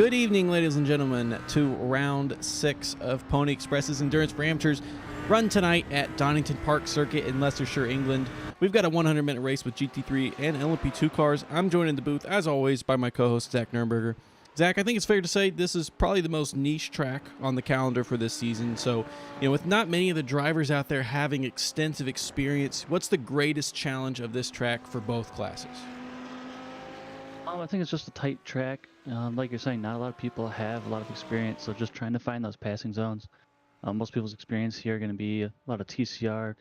Good evening, ladies and gentlemen, to round 6 of Pony Express's Endurance for Amateurs, run tonight at Donington Park Circuit in Leicestershire, England. We've got a 100-minute race with GT3 and LMP2 cars. I'm joined in the booth, as always, by my co-host, Zach Nurnberger. Zach, I think it's fair to say this is probably the most niche track on the calendar for this season. So, with not many of the drivers out there having extensive experience, what's the greatest challenge of this track for both classes? I think it's just a tight track. Like you're saying, not a lot of people have a lot of experience, so just trying to find those passing zones. Most people's experience here are going to be a lot of TCR,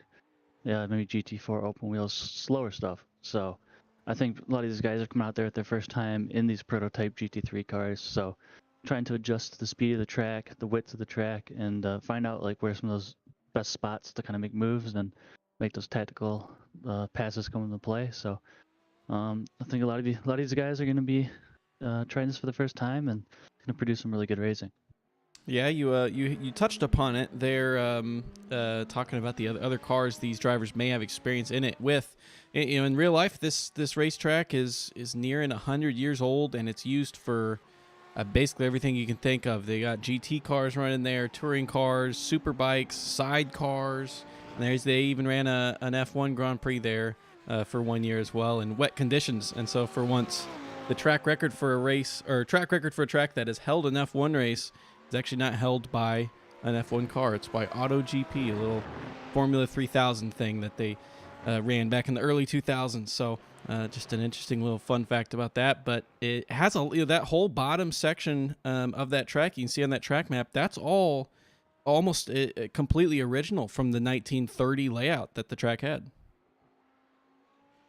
maybe GT4 open wheels, slower stuff. So I think a lot of these guys are coming out there at their first time in these prototype GT3 cars. So trying to adjust to the speed of the track, the width of the track, and find out like where some of those best spots to kind of make moves and make those tactical passes come into play. So I think a lot of these guys are going to be trying this for the first time and going to produce some really good racing. Yeah, you touched upon it. They're talking about the other cars these drivers may have experience in it with. In real life, this racetrack is nearing 100 years old, and it's used for basically everything you can think of. They got GT cars running there, touring cars, super bikes, side cars. And they even ran an F1 Grand Prix there for 1 year as well in wet conditions. And so for once, the track record for a track that has held an F1 race is actually not held by an F1 car. It's by AutoGP, a little Formula 3000 thing that they ran back in the early 2000s. So just an interesting little fun fact about that. But it has that whole bottom section of that track you can see on that track map. That's all almost completely original from the 1930 layout that the track had.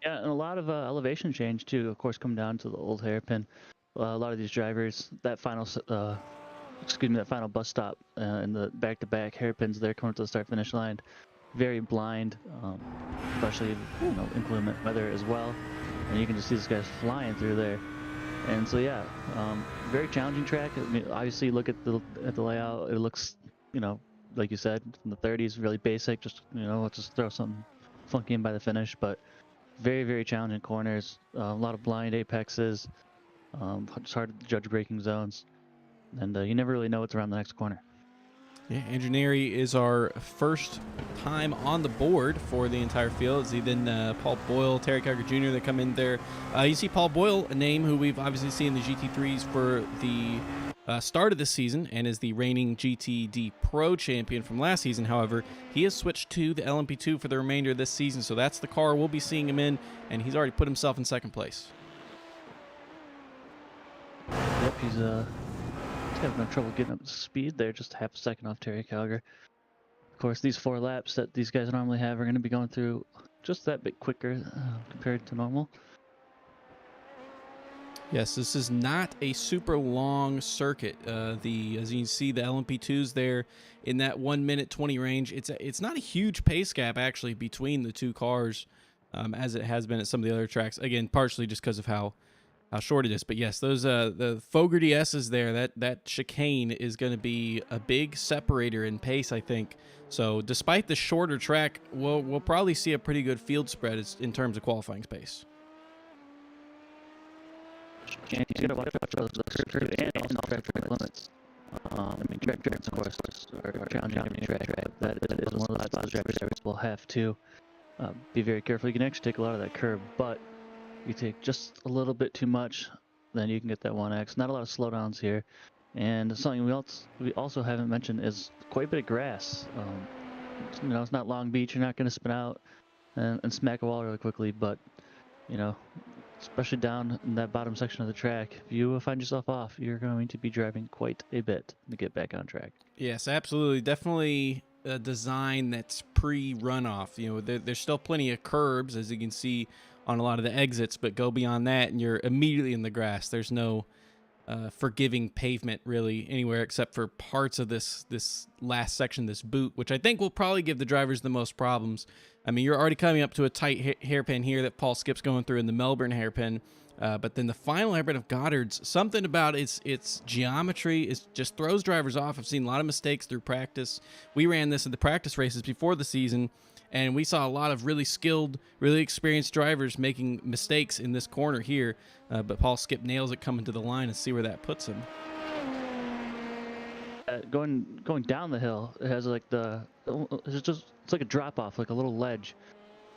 Yeah, and a lot of elevation change too. Of course, come down to the old hairpin. A lot of these drivers, that final bus stop and the back-to-back hairpins there coming to the start-finish line, very blind, especially inclement weather as well. And you can just see these guys flying through there. And so yeah, very challenging track. I mean, obviously, look at the layout. It looks, like you said, in the 30s, really basic. Just let's just throw something funky in by the finish, but very, very challenging corners, a lot of blind apexes, it's hard to judge braking zones, and you never really know what's around the next corner. Yeah, Andrew Neri is our first time on the board for the entire field. It's then Paul Boyle, Terry Carger Jr. that come in there. You see Paul Boyle, a name who we've obviously seen in the GT3s for the start of this season and is the reigning GTD Pro champion from last season. However, he has switched to the LMP2 for the remainder of this season, so that's the car we'll be seeing him in, and he's already put himself in second place. Yep, he's having trouble getting up to speed there, just half a second off Terry Calger. Of course, these 4 laps that these guys normally have are going to be going through just that bit quicker compared to normal. Yes, this is not a super long circuit. As you can see, the LMP2s there in that 1 minute 20 range. It's not a huge pace gap actually between the two cars, as it has been at some of the other tracks. Again, partially just because of how short it is. But yes, those the Fogarty S's there. That chicane is going to be a big separator in pace, I think. So despite the shorter track, we'll probably see a pretty good field spread in terms of qualifying space. And he's got to watch out for those curve and also track limits. Track tracks, of course, are challenging on the track. That is one of the spots drivers will have to be very careful. You can actually take a lot of that curve, but you take just a little bit too much, then you can get that 1X. Not a lot of slowdowns here. And something we also haven't mentioned is quite a bit of grass. It's not Long Beach. You're not going to spin out and smack a wall really quickly, but especially down in that bottom section of the track, if you find yourself off, you're going to be driving quite a bit to get back on track. Yes, absolutely. Definitely a design that's pre-runoff. There's still plenty of curbs, as you can see on a lot of the exits, but go beyond that and you're immediately in the grass. There's no forgiving pavement really anywhere except for parts of this last section, this boot, which I think will probably give the drivers the most problems. I mean, you're already coming up to a tight hairpin here that Paul Skip's going through in the Melbourne hairpin, but then the final hairpin of Goddard's, something about its geometry just throws drivers off. I've seen a lot of mistakes through practice. We ran this in the practice races before the season, and we saw a lot of really skilled, really experienced drivers making mistakes in this corner here, but Paul Skip nails it coming to the line and see where that puts him. going down the hill, it has like it's like a drop off, like a little ledge.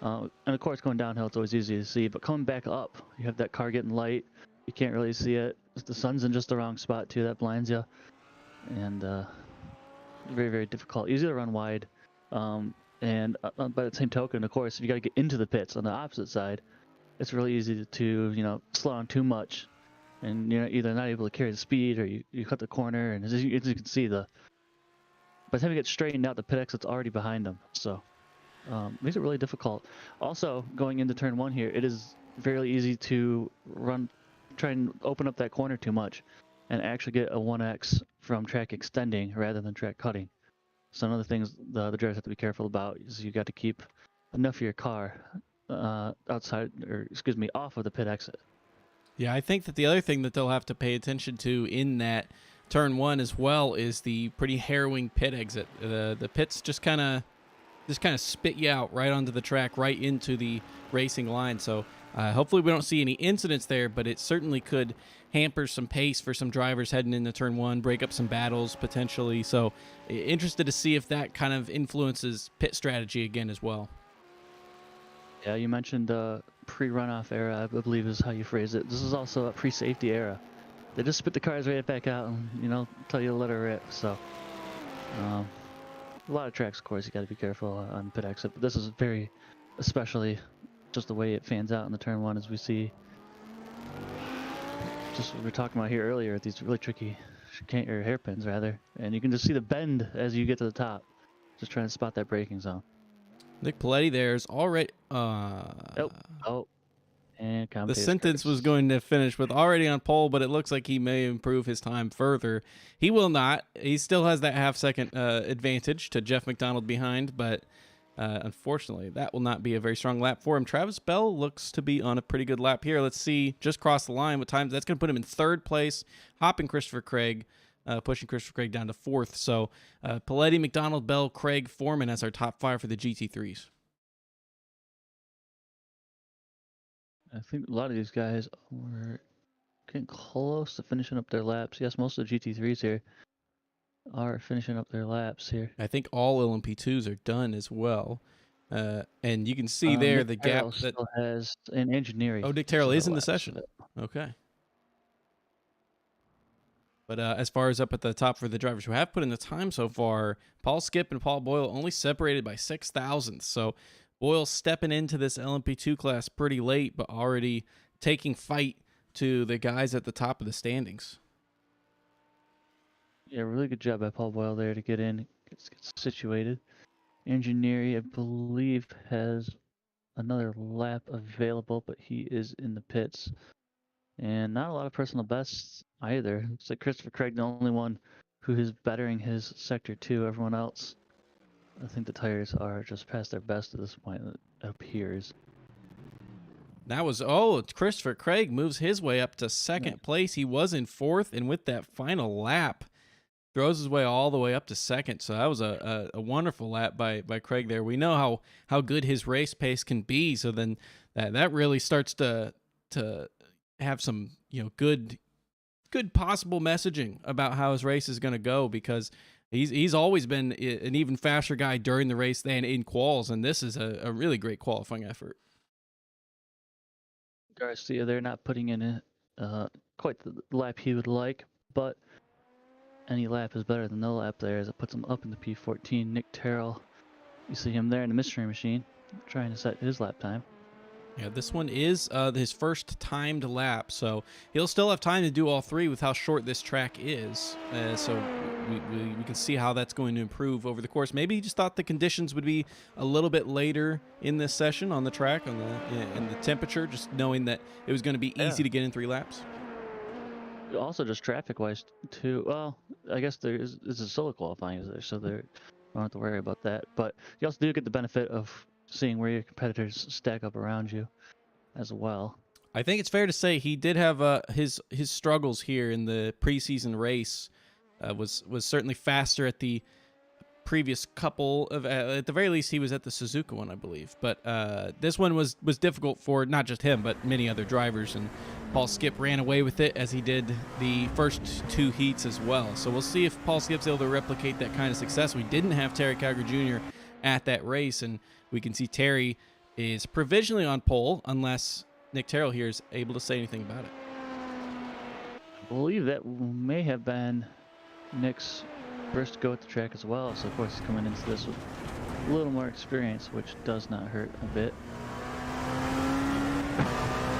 And of course, going downhill, it's always easy to see. But coming back up, you have that car getting light. You can't really see it. The sun's in just the wrong spot too. That blinds you, and very very difficult. Easy to run wide. And by the same token, of course, if you got to get into the pits on the opposite side, it's really easy to slow down too much, and you're either not able to carry the speed or you cut the corner. And as you can see, by the time you get straightened out, the pit exit's already behind them. So makes it really difficult. Also, going into turn 1 here, it is fairly easy to try and open up that corner too much, and actually get a 1x from track extending rather than track cutting. So one of the things the drivers have to be careful about is you got to keep enough of your car off of the pit exit. Yeah, I think that the other thing that they'll have to pay attention to in that turn 1 as well is the pretty harrowing pit exit. The pits just kind of spit you out right onto the track, right into the racing line. So hopefully we don't see any incidents there, but it certainly could hamper some pace for some drivers heading into turn 1, break up some battles potentially. So interested to see if that kind of influences pit strategy again as well. Yeah, you mentioned pre-runoff era, I believe is how you phrase it. This is also a pre-safety era. They just spit the cars right back out and, tell you to let her rip. So a lot of tracks, of course, you got to be careful on pit exit. But this is especially just the way it fans out in the turn 1, as we see. Just what we were talking about here earlier, these really tricky hairpins, rather. And you can just see the bend as you get to the top. Just trying to spot that braking zone. Nick Paletti there's already... Oh. And the sentence was going to finish with already on pole, but it looks like he may improve his time further. He will not. He still has that half-second advantage to Jeff McDonald behind, but unfortunately, that will not be a very strong lap for him. Travis Bell looks to be on a pretty good lap here. Let's see, just cross the line with times. That's going to put him in 3rd place, hopping Christopher Craig, pushing Christopher Craig down to 4th. So Paletti, McDonald, Bell, Craig, Foreman as our top 5 for the GT3s. I think a lot of these guys were getting close to finishing up their laps. Yes, most of the GT3s here are finishing up their laps here. I think all LMP2s are done as well. And you can see there Nick the Terrell gap that still has in engineering. Oh, Dick Terrell is in the session. Okay. But as far as up at the top for the drivers who have put in the time so far, Paul Skip and Paul Boyle only separated by 6 thousandths. So Boyle stepping into this LMP2 class pretty late, but already taking fight to the guys at the top of the standings. Yeah, really good job by Paul Boyle there to get in, get situated. Engineering, I believe, has another lap available, but he is in the pits. And not a lot of personal bests either. Looks like Christopher Craig, the only one who is bettering his Sector 2. Everyone else, I think the tires are just past their best at this point, it appears. That was, Christopher Craig moves his way up to 2nd place. He was in 4th, and with that final lap, throws his way all the way up to 2nd. So that was a wonderful lap by Craig there. We know how good his race pace can be, so then that really starts to have some good possible messaging about how his race is going to go, because he's always been an even faster guy during the race than in quals, and this is a really great qualifying effort. Garcia, they're not putting in quite the lap he would like, but any lap is better than no lap there, as it puts him up in the P14. Nick Terrell, you see him there in the mystery machine, trying to set his lap time. Yeah, this one is his first timed lap, so he'll still have time to do all 3 with how short this track is. So we can see how that's going to improve over the course. Maybe he just thought the conditions would be a little bit later in this session on the track, and the temperature, just knowing that it was going to be easy to get in 3 laps. Also, just traffic-wise, too. Well, I guess it's a solo qualifying is there, so they don't have to worry about that. But you also do get the benefit of seeing where your competitors stack up around you as well. I think it's fair to say he did have his struggles here in the preseason race. Was certainly faster at the previous couple of, at the very least, he was at the Suzuka one, I believe. But this one was difficult for not just him, but many other drivers. And Paul Skip ran away with it, as he did the first 2 heats as well. So we'll see if Paul Skip's able to replicate that kind of success. We didn't have Terry Calgary Jr. at that race, and we can see Terry is provisionally on pole, unless Nick Terrell here is able to say anything about it. I believe that may have been Nick's first go at the track as well. So of course he's coming into this with a little more experience, which does not hurt a bit.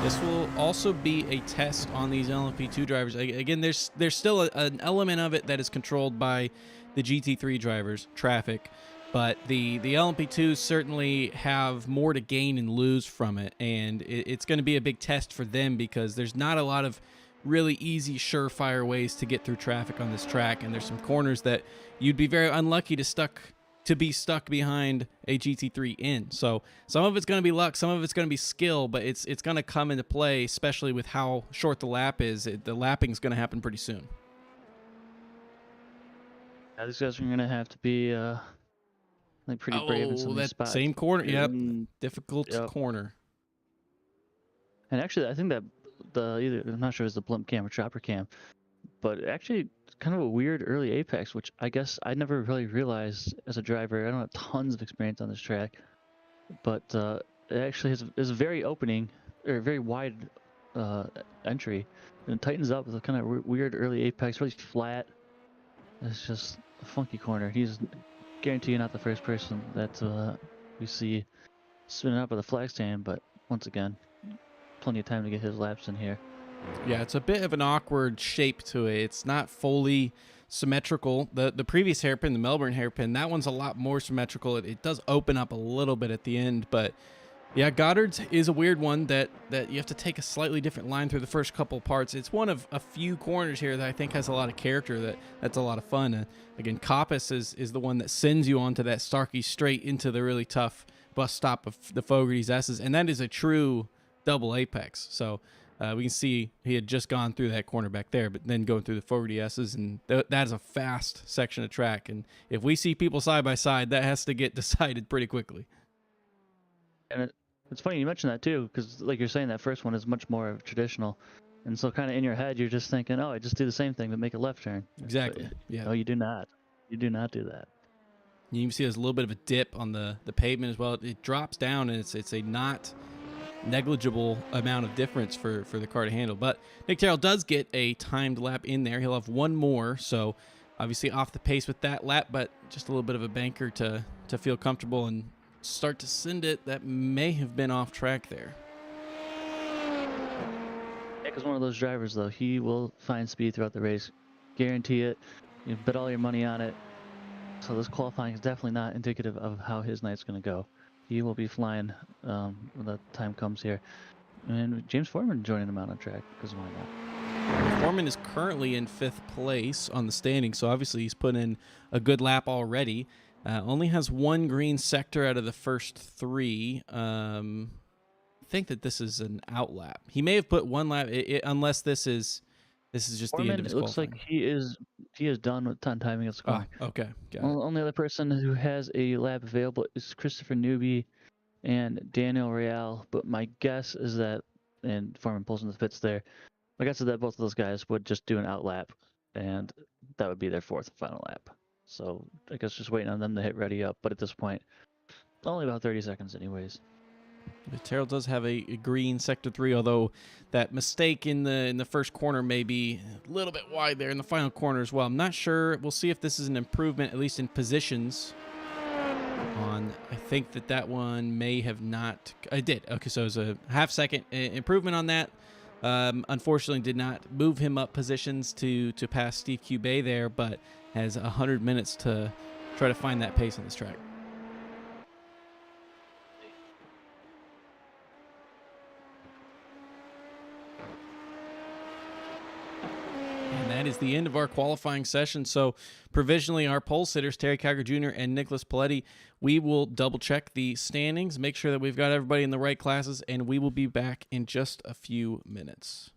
This will also be a test on these LMP2 drivers. Again, there's still an element of it that is controlled by the GT3 drivers, traffic, but the LMP2s certainly have more to gain and lose from it, and it's going to be a big test for them because there's not a lot of really easy, surefire ways to get through traffic on this track, and there's some corners that you'd be very unlucky to be stuck behind a GT3 in. So some of it's going to be luck, some of it's going to be skill, but it's going to come into play, especially with how short the lap is. The lapping is going to happen pretty soon. Yeah, these guys are going to have to be like pretty brave in some of these spots. Same corner, yep, difficult corner. And actually, I think that I'm not sure if it's the blimp cam or chopper cam, but actually kind of a weird early apex, which I guess I never really realized as a driver. I don't have tons of experience on this track, but it actually is a very very wide entry, and it tightens up with a kind of weird early apex, really flat. It's just a funky corner. He's guaranteed not the first person that we see spinning up with a flag stand, but once again, plenty of time to get his laps in here. Yeah, it's a bit of an awkward shape to it. It's not fully symmetrical. The previous hairpin, the Melbourne hairpin, that one's a lot more symmetrical. It does open up a little bit at the end, but yeah, Goddard's is a weird one that you have to take a slightly different line through the first couple parts. It's one of a few corners here that I think has a lot of character. That's a lot of fun. Again, Coppice is the one that sends you onto that Starkey straight into the really tough bus stop of the Fogarty's S's, and that is a true double apex. So we can see he had just gone through that corner back there, but then going through the Fogarty S's, and that is a fast section of track. And if we see people side by side, that has to get decided pretty quickly. And it's funny you mentioned that too, because like you're saying, that first one is much more traditional, and so kind of in your head you're just thinking, oh, I just do the same thing but make a left turn. Exactly. But, yeah. No, you do not. You do not do that. You can see there's a little bit of a dip on the pavement as well. It drops down, and it's a not negligible amount of difference for the car to handle. But Nick Terrell does get a timed lap in there. He'll have one more, so obviously off the pace with that lap, but just a little bit of a banker to feel comfortable and start to send it. That may have been off track there. Nick is one of those drivers, though. He will find speed throughout the race. Guarantee it. You bet all your money on it. So this qualifying is definitely not indicative of how his night's going to go. He will be flying when the time comes here. And James Foreman joining him out on track, because why not? Foreman is currently in 5th place on the standings, so obviously he's put in a good lap already. Only has one green sector out of the first 3. I think that this is an out lap. He may have put one lap, unless this is just Foreman, the end of his it looks qualifying. like he is done with time timing at scoring. Okay. Got it. Only other person who has a lap available is Christopher Newby and Daniel Real, but my guess is that, and Foreman pulls in the pits there, my guess is that both of those guys would just do an out lap, and that would be their 4th and final lap. So I guess just waiting on them to hit ready up, but at this point, only about 30 seconds anyways. Terrell does have a green sector 3, although that mistake in the first corner may be a little bit wide there in the final corner as well. I'm not sure. We'll see if this is an improvement, at least in positions. I think that one may have not. I did. Okay, so it was a half-second improvement on that. Unfortunately, did not move him up positions to pass Steve Cubey there, but has 100 minutes to try to find that pace on this track. And that is the end of our qualifying session. So provisionally, our pole sitters, Terry Calgary Jr. and Nicholas Paletti, we will double check the standings, make sure that we've got everybody in the right classes, and we will be back in just a few minutes.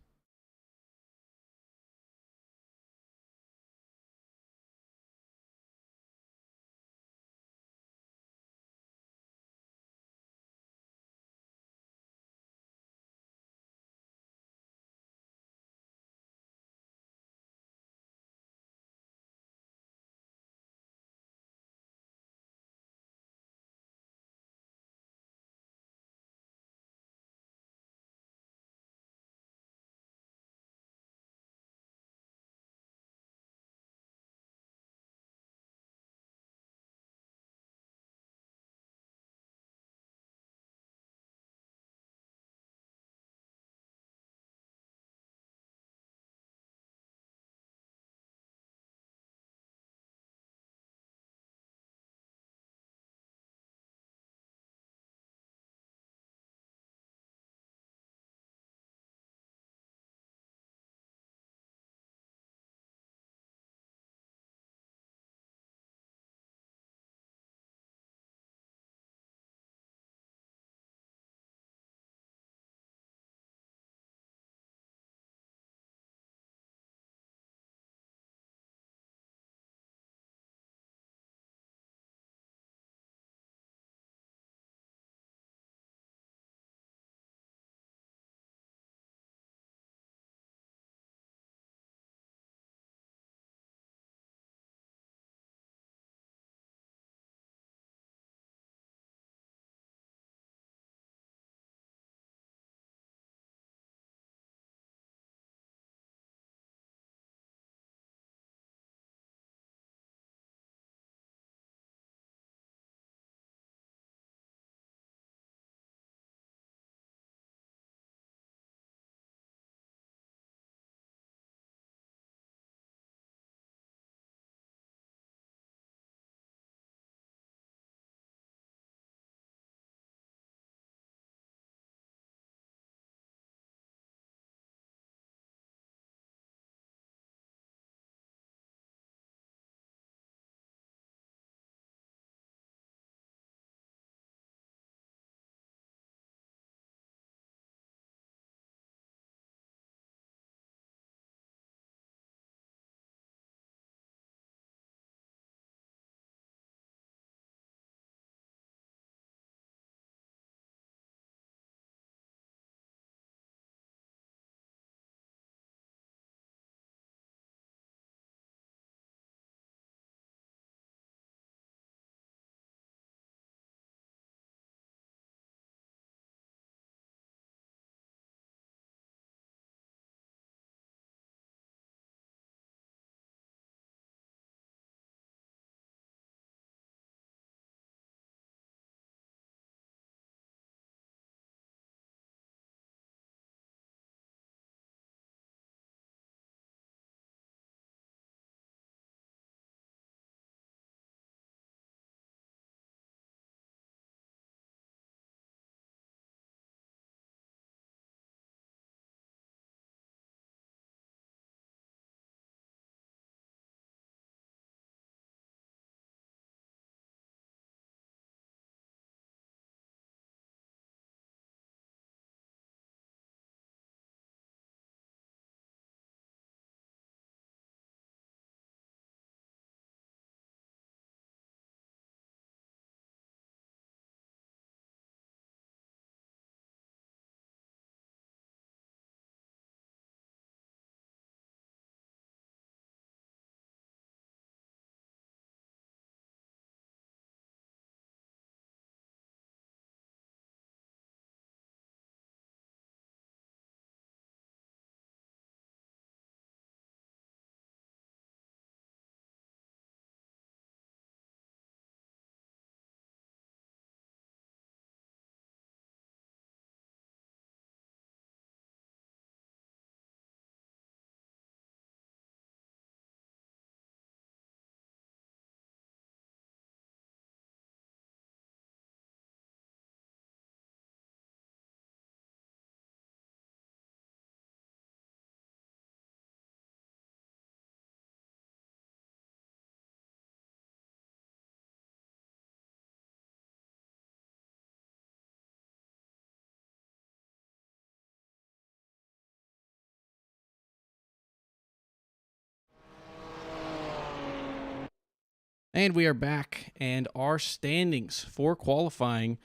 And we are back, and our standings for qualifying,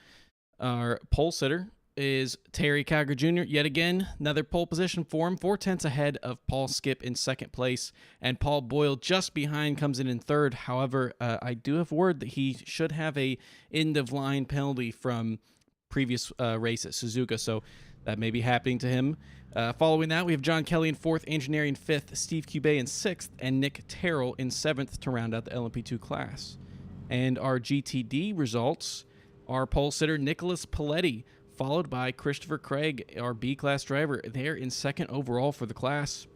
our pole sitter is Terry Cagger Jr. Yet again, another pole position for him, 4/10 ahead of Paul Skip in second place, and Paul Boyle just behind comes in third. However, I do have word that he should have a end of line penalty from previous race at Suzuka, so that may be happening to him. Following that, we have John Kelly in fourth, Engineering in fifth, Steve Cubay in sixth, and Nick Terrell in seventh to round out the LMP2 class. And our GTD results are pole sitter Nicholas Paletti, followed by Christopher Craig, our B-class driver. They're in second overall for the class.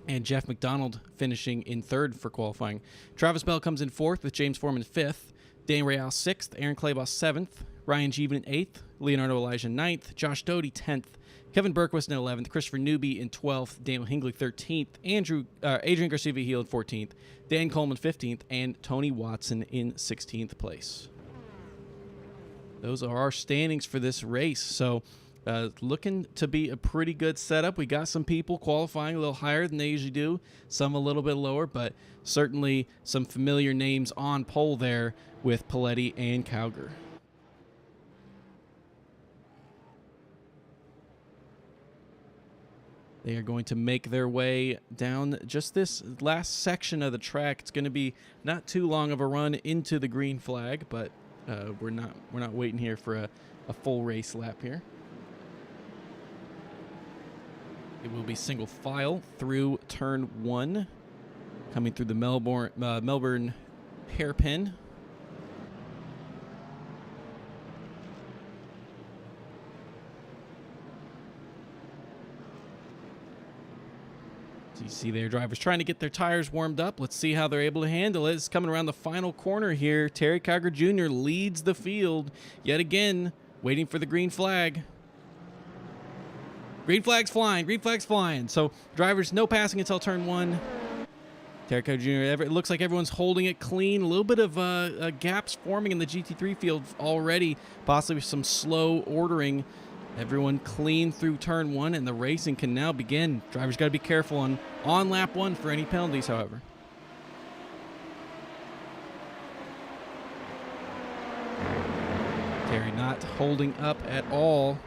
And Jeff McDonald finishing in third for qualifying. Travis Bell comes in fourth with James Foreman fifth, Dan Real sixth, Aaron Claybos seventh, Ryan Jeevan in eighth, Leonardo Elijah ninth, Josh Doty 10th, Kevin Berquist in 11th, Christopher Newby in 12th, Daniel Hingley 13th, Adrian Garcia-Vigil in 14th, Dan Coleman 15th, and Tony Watson in 16th place. Those are our standings for this race. So looking to be a pretty good setup. We got some people qualifying a little higher than they usually do, some a little bit lower, but certainly some familiar names on pole there with Paletti and Cowger. They are going to make their way down just this last section of the track. It's going to be not too long of a run into the green flag, but we're not waiting here for a full race lap here. It will be single file through turn 1, coming through the Melbourne hairpin. You see their drivers trying to get their tires warmed up. Let's see how they're able to handle it. It's coming around the final corner here. Terry Cagger Jr. leads the field yet again, waiting for the green flag. Green flag's flying. Green flag's flying. So drivers, no passing until turn 1. Terry Cagger Jr. It looks like everyone's holding it clean. A little bit of gaps forming in the GT3 field already, possibly some slow ordering. Everyone clean through turn 1, and the racing can now begin. Drivers got to be careful on lap 1 for any penalties, however. Terry not holding up at all.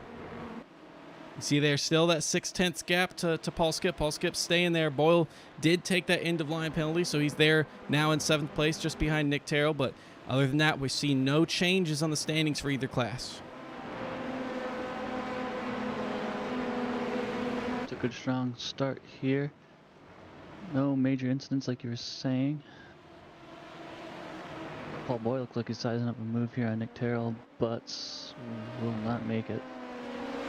You see there's still that 6/10 gap to Paul Skip. Paul Skip staying there. Boyle did take that end-of-line penalty, so he's there now in 7th place, just behind Nick Terrell. But other than that, we see no changes on the standings for either class. Good strong start here. No major incidents like you were saying. Paul Boyle looks like he's sizing up a move here on Nick Terrell, but will not make it.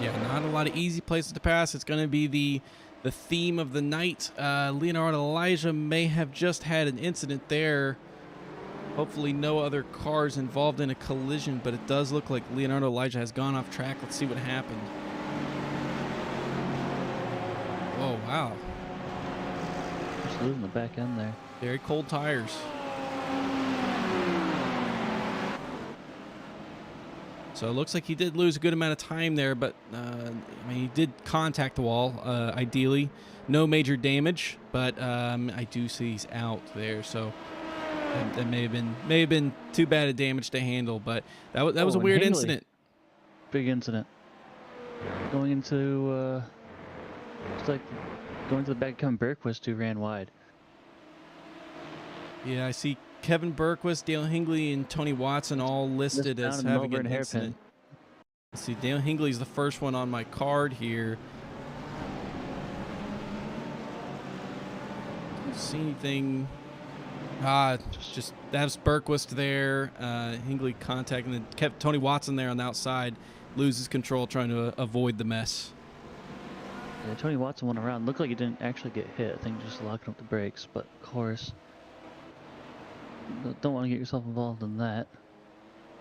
Yeah, not a lot of easy places to pass. It's going to be the theme of the night. Leonardo Elijah may have just had an incident there. Hopefully no other cars involved in a collision, but it does look like Leonardo Elijah has gone off track. Let's see what happened. Oh, wow. Just losing the back end there. Very cold tires. So it looks like he did lose a good amount of time there, but I mean, he did contact the wall, ideally. No major damage, but I do see he's out there, so that may have been too bad a damage to handle, but that was a weird incident. Big incident. Going into... Looks like going to the back, Kevin Berquist, who ran wide. Yeah, I see Kevin Berquist, Dale Hingley, and Tony Watson all listed as having an incident. Let's see, Dale Hingley's the first one on my card here. Don't see anything. Just that's Berquist there. Hingley contacting Tony Watson there on the outside. Loses control trying to avoid the mess. Yeah, Tony Watson went around. Looked like he didn't actually get hit. I think just locking up the brakes. But of course, don't want to get yourself involved in that.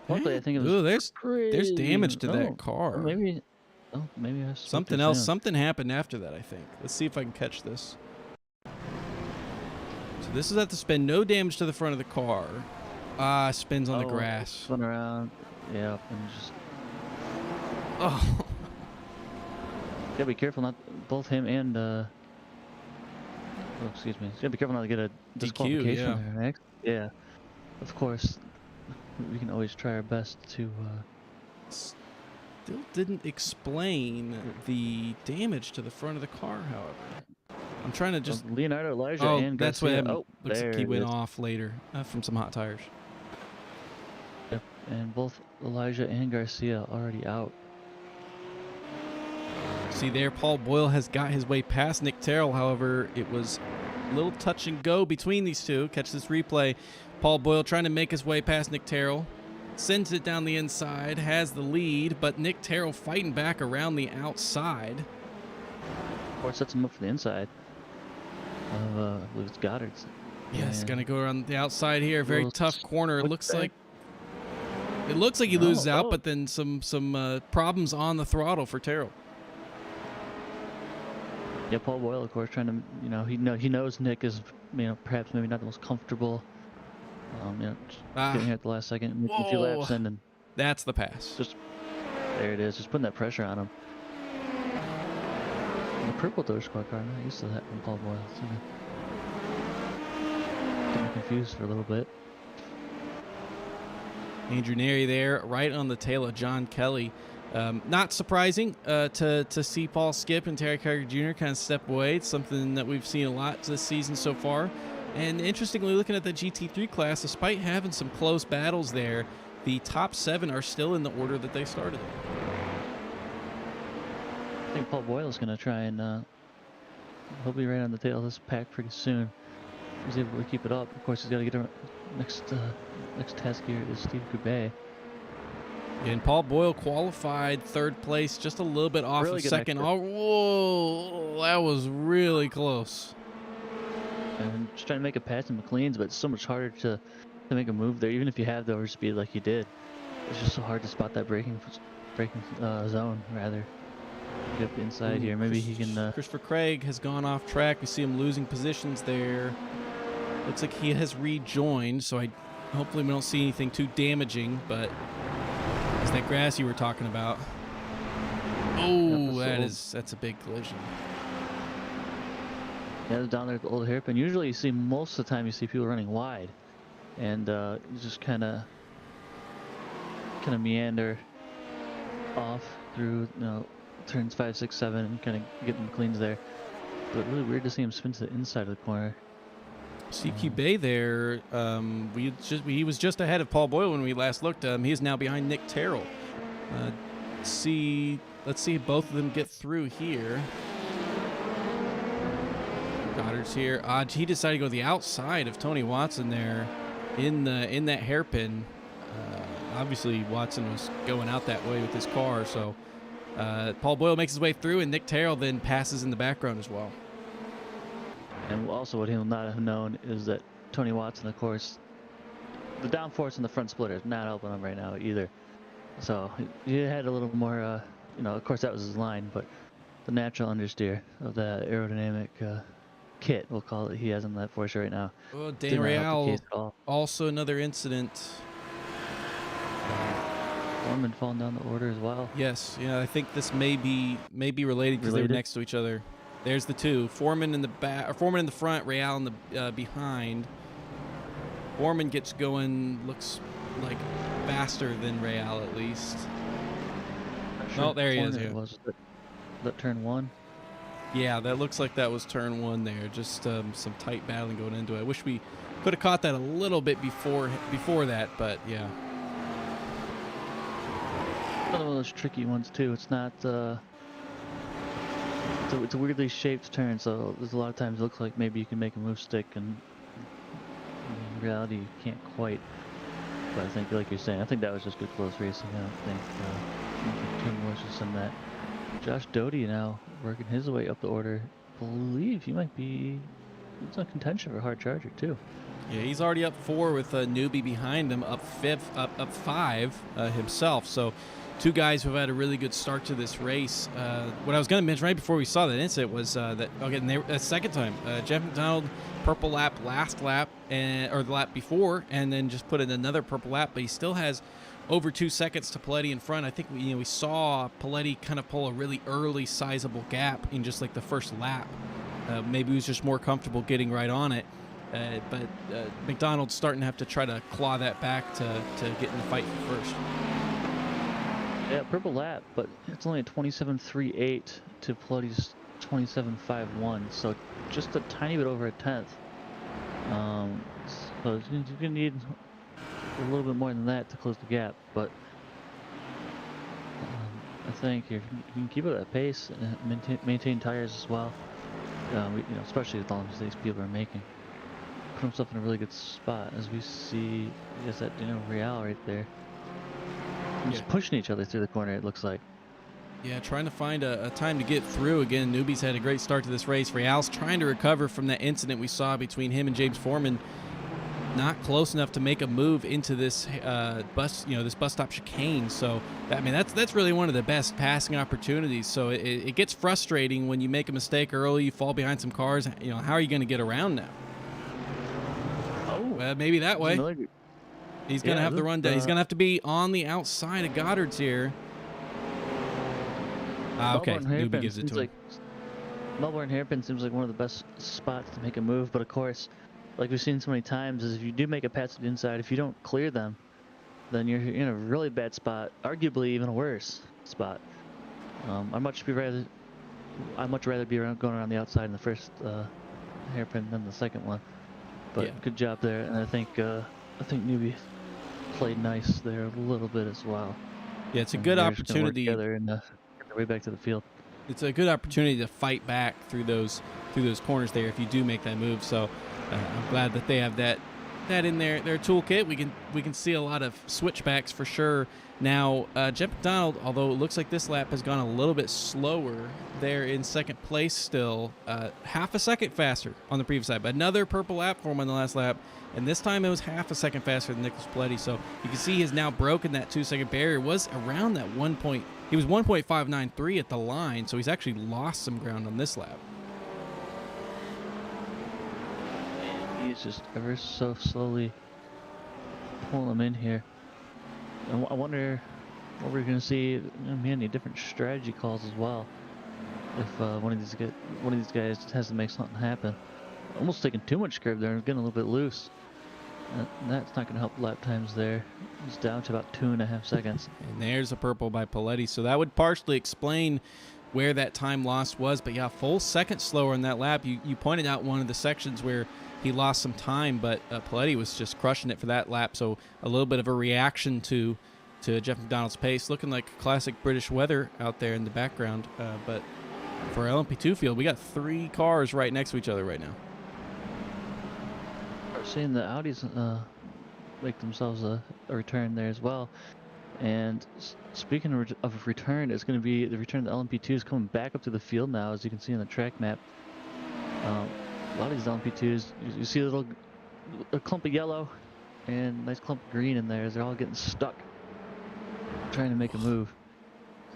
Luckily, I think it was. Ooh, there's damage to that car. Maybe I something else. Something happened after that, I think. Let's see if I can catch this. So this is at the spin. No damage to the front of the car. Spins on the grass. Spun around. Yeah, and just. Oh. Gotta be careful not both him and excuse me. Gotta be careful not to get a disqualification. DQ, yeah. of course, we can always try our best to. Still didn't explain the damage to the front of the car, however. I'm trying to just. Leonardo, Elijah, Oh, and that's what Garcia. happened. Oh, Looks there like he it went is. off later from some hot tires. Yep, and both Elijah and Garcia already out. See there, Paul Boyle has got his way past Nick Terrell. However, it was a little touch and go between these two. Catch this replay. Paul Boyle trying to make his way past Nick Terrell. Sends it down the inside, has the lead, but Nick Terrell fighting back around the outside. Of course, sets him up for the inside. I believe it's Goddard's. Yes, going to go around the outside here. Very tough corner. It looks like he loses out, but then some problems on the throttle for Terrell. Yeah, Paul Boyle, of course, trying to, he knows Nick is, perhaps maybe not the most comfortable. Getting here at the last second, making a few laps in, and that's the pass. Just there it is, just putting that pressure on him. And the purple Dogecoin car, I'm not used to that from Paul Boyle. So getting confused for a little bit. Andrew Neri there, right on the tail of John Kelly. Not surprising to see Paul Skip and Terry Carter Jr. kind of step away. It's something that we've seen a lot this season so far. And interestingly, looking at the GT3 class, despite having some close battles there, the top 7 are still in the order that they started in. I think Paul Boyle is going to try and he'll be right on the tail of this pack pretty soon. He's able to keep it up. Of course, he's got to get next task here is Steve Goubet. And Paul Boyle qualified 3rd place, just a little bit off really of 2nd. Oh, whoa, that was really close. And just trying to make a pass in McLean's, but it's so much harder to make a move there, even if you have the overspeed like you did. It's just so hard to spot that braking zone, rather. Get up inside here. Maybe he can. Christopher Craig has gone off track. We see him losing positions there. Looks like he has rejoined, so hopefully we don't see anything too damaging, but it's that grass you were talking about. Oh, that's a big collision. Yeah, down there at the old hairpin. Usually you see, most of the time you see people running wide, and you just kind of meander off through, turns 5, 6, 7, and kind of get them cleans there. But really weird to see him spin to the inside of the corner. CQ Bay there, he was just ahead of Paul Boyle when we last looked. He is now behind Nick Terrell. Let's see both of them get through here. Goddard's here. He decided to go to the outside of Tony Watson there in that hairpin. Obviously, Watson was going out that way with his car, so Paul Boyle makes his way through, and Nick Terrell then passes in the background as well. And also what he'll not have known is that Tony Watson, of course, the downforce in the front splitter is not helping him right now either. So he had a little more, of course that was his line, but the natural understeer of the aerodynamic kit, we'll call it, he has in that Porsche right now. Well, Dan Real, also another incident. Foreman falling down the order as well. Yes, yeah, I think this may be related because they're next to each other. There's the two. Foreman in the back, or Foreman in the front, Real in the behind. Foreman gets going, looks like faster than Real at least. Sure, oh, there he is. Yeah. Was that turn 1? Yeah, that looks like that was turn 1 there. Just some tight battling going into it. I wish we could have caught that a little bit before that, but yeah. Another one of those tricky ones too. It's not. It's a weirdly shaped turn, so there's a lot of times it looks like maybe you can make a move stick, and in reality you can't quite. But I think, like you're saying, I think that was just good close racing. I don't think too malicious in that. Josh Doty now working his way up the order. Believe he might be. It's on contention for a hard charger too. Yeah, he's already up 4 with a newbie behind him, up 5 himself. So, 2 guys who have had a really good start to this race. What I was going to mention right before we saw that incident was that second time, Jeff McDonald purple lap last lap or the lap before, and then just put in another purple lap, but he still has over 2 seconds to Paletti in front. I think we saw Paletti kind of pull a really early sizable gap in just like the first lap. Maybe he was just more comfortable getting right on it. but McDonald's starting to have to try to claw that back to get in the fight for first. Yeah, purple lap, but it's only a 27.38 to Pelotti's 27.51, so just a tiny bit over a tenth. So you're gonna need a little bit more than that to close the gap, but I think if you can keep it at that pace and maintain tires as well, especially with all the mistakes people are making, put himself in a really good spot. As we see, just that Real right there, just pushing each other through the corner. It looks like. Yeah, trying to find a time to get through. Again, Newbies had a great start to this race. Real's trying to recover from that incident we saw between him and James Foreman. Not close enough to make a move into this this bus stop chicane. So, I mean, that's really one of the best passing opportunities. So it gets frustrating when you make a mistake early, you fall behind some cars. How are you going to get around now? Oh, maybe that way. He's going to have to run down. He's going to have to be on the outside of Goddard's here. Okay, Newbie gives it to him. Melbourne Hairpin seems like one of the best spots to make a move, but of course, like we've seen so many times, is if you do make a pass to the inside, if you don't clear them, then you're in a really bad spot, arguably even a worse spot. I'd much rather be going around the outside in the first hairpin than the second one. But yeah, good job there, and I think Newbie played nice there a little bit as well. Yeah, it's a good opportunity. Together and way back to the field. It's a good opportunity to fight back through those corners there if you do make that move. So I'm glad that they have that in their toolkit. We can see a lot of switchbacks for sure. Now Jeff McDonald, although it looks like this lap has gone a little bit slower, they're in second place still, half a second faster on the previous lap. Another purple lap for him on the last lap, and this time it was half a second faster than Nicholas Pelletti. So you can see he's now broken that 2-second barrier. It was around that 1 point. He was 1.593 at the line, so he's actually lost some ground on this lap. He's just ever so slowly pulling him in here. I wonder what we're going to see. Any different strategy calls as well. If one of these guys has to make something happen. Almost taking too much curve there and getting a little bit loose. That's not going to help lap times there. It's down to about 2.5 seconds. And there's a purple by Pelletti. So that would partially explain where that time loss was. But yeah, full second slower in that lap. You pointed out one of the sections where he lost some time, but Pelletti was just crushing it for that lap. So a little bit of a reaction to Jeff McDonald's pace. Looking like classic British weather out there in the background. But for LMP2 field, we got 3 cars right next to each other right now. Seeing the Audis make themselves a return there as well. And speaking of return, it's going to be the return of the LMP2s coming back up to the field now, as you can see on the track map. A lot of these LMP2s, you see a clump of yellow and a nice clump of green in there as they're all getting stuck trying to make a move.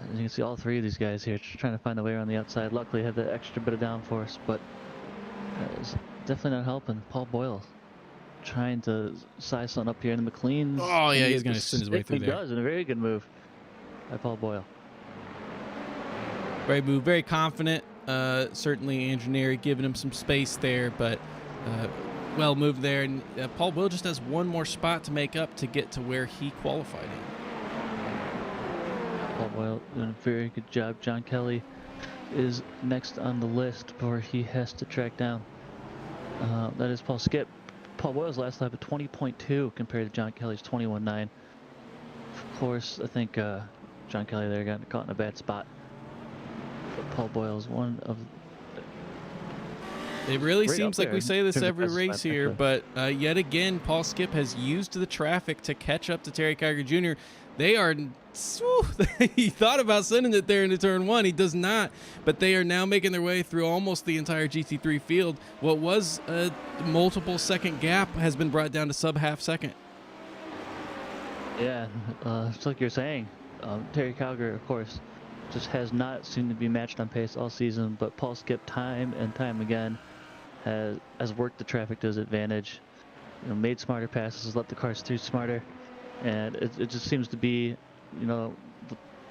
As you can see, all 3 of these guys here trying to find a way around the outside. Luckily, have that extra bit of downforce, but it's definitely not helping. Paul Boyle trying to size something up here in the McLean's. Oh yeah, he's going to send his way through there. He does, and a very good move by Paul Boyle. Great move, very confident. Certainly Andrew Neri giving him some space there, but well moved there. And Paul Boyle just has one more spot to make up to get to where he qualified in. Paul Boyle doing a very good job. John Kelly is next on the list where he has to track down. That is Paul Skip. Paul Boyle's last lap at 20.2 compared to John Kelly's 21.9. Of course, I think John Kelly there got caught in a bad spot. But Paul Boyle's one of... It really seems like we say this every race here, but yet again, Paul Skip has used the traffic to catch up to Terry Kiger Jr. They are... he thought about sending it there into turn 1. He does not, but they are now making their way through almost the entire GT3 field. What was a multiple second gap has been brought down to sub half second. Yeah, it's like you're saying. Terry Kiger, of course, just has not seemed to be matched on pace all season, but Paul Skip time and time again has worked the traffic to his advantage. Made smarter passes, let the cars through smarter, and it just seems to be, the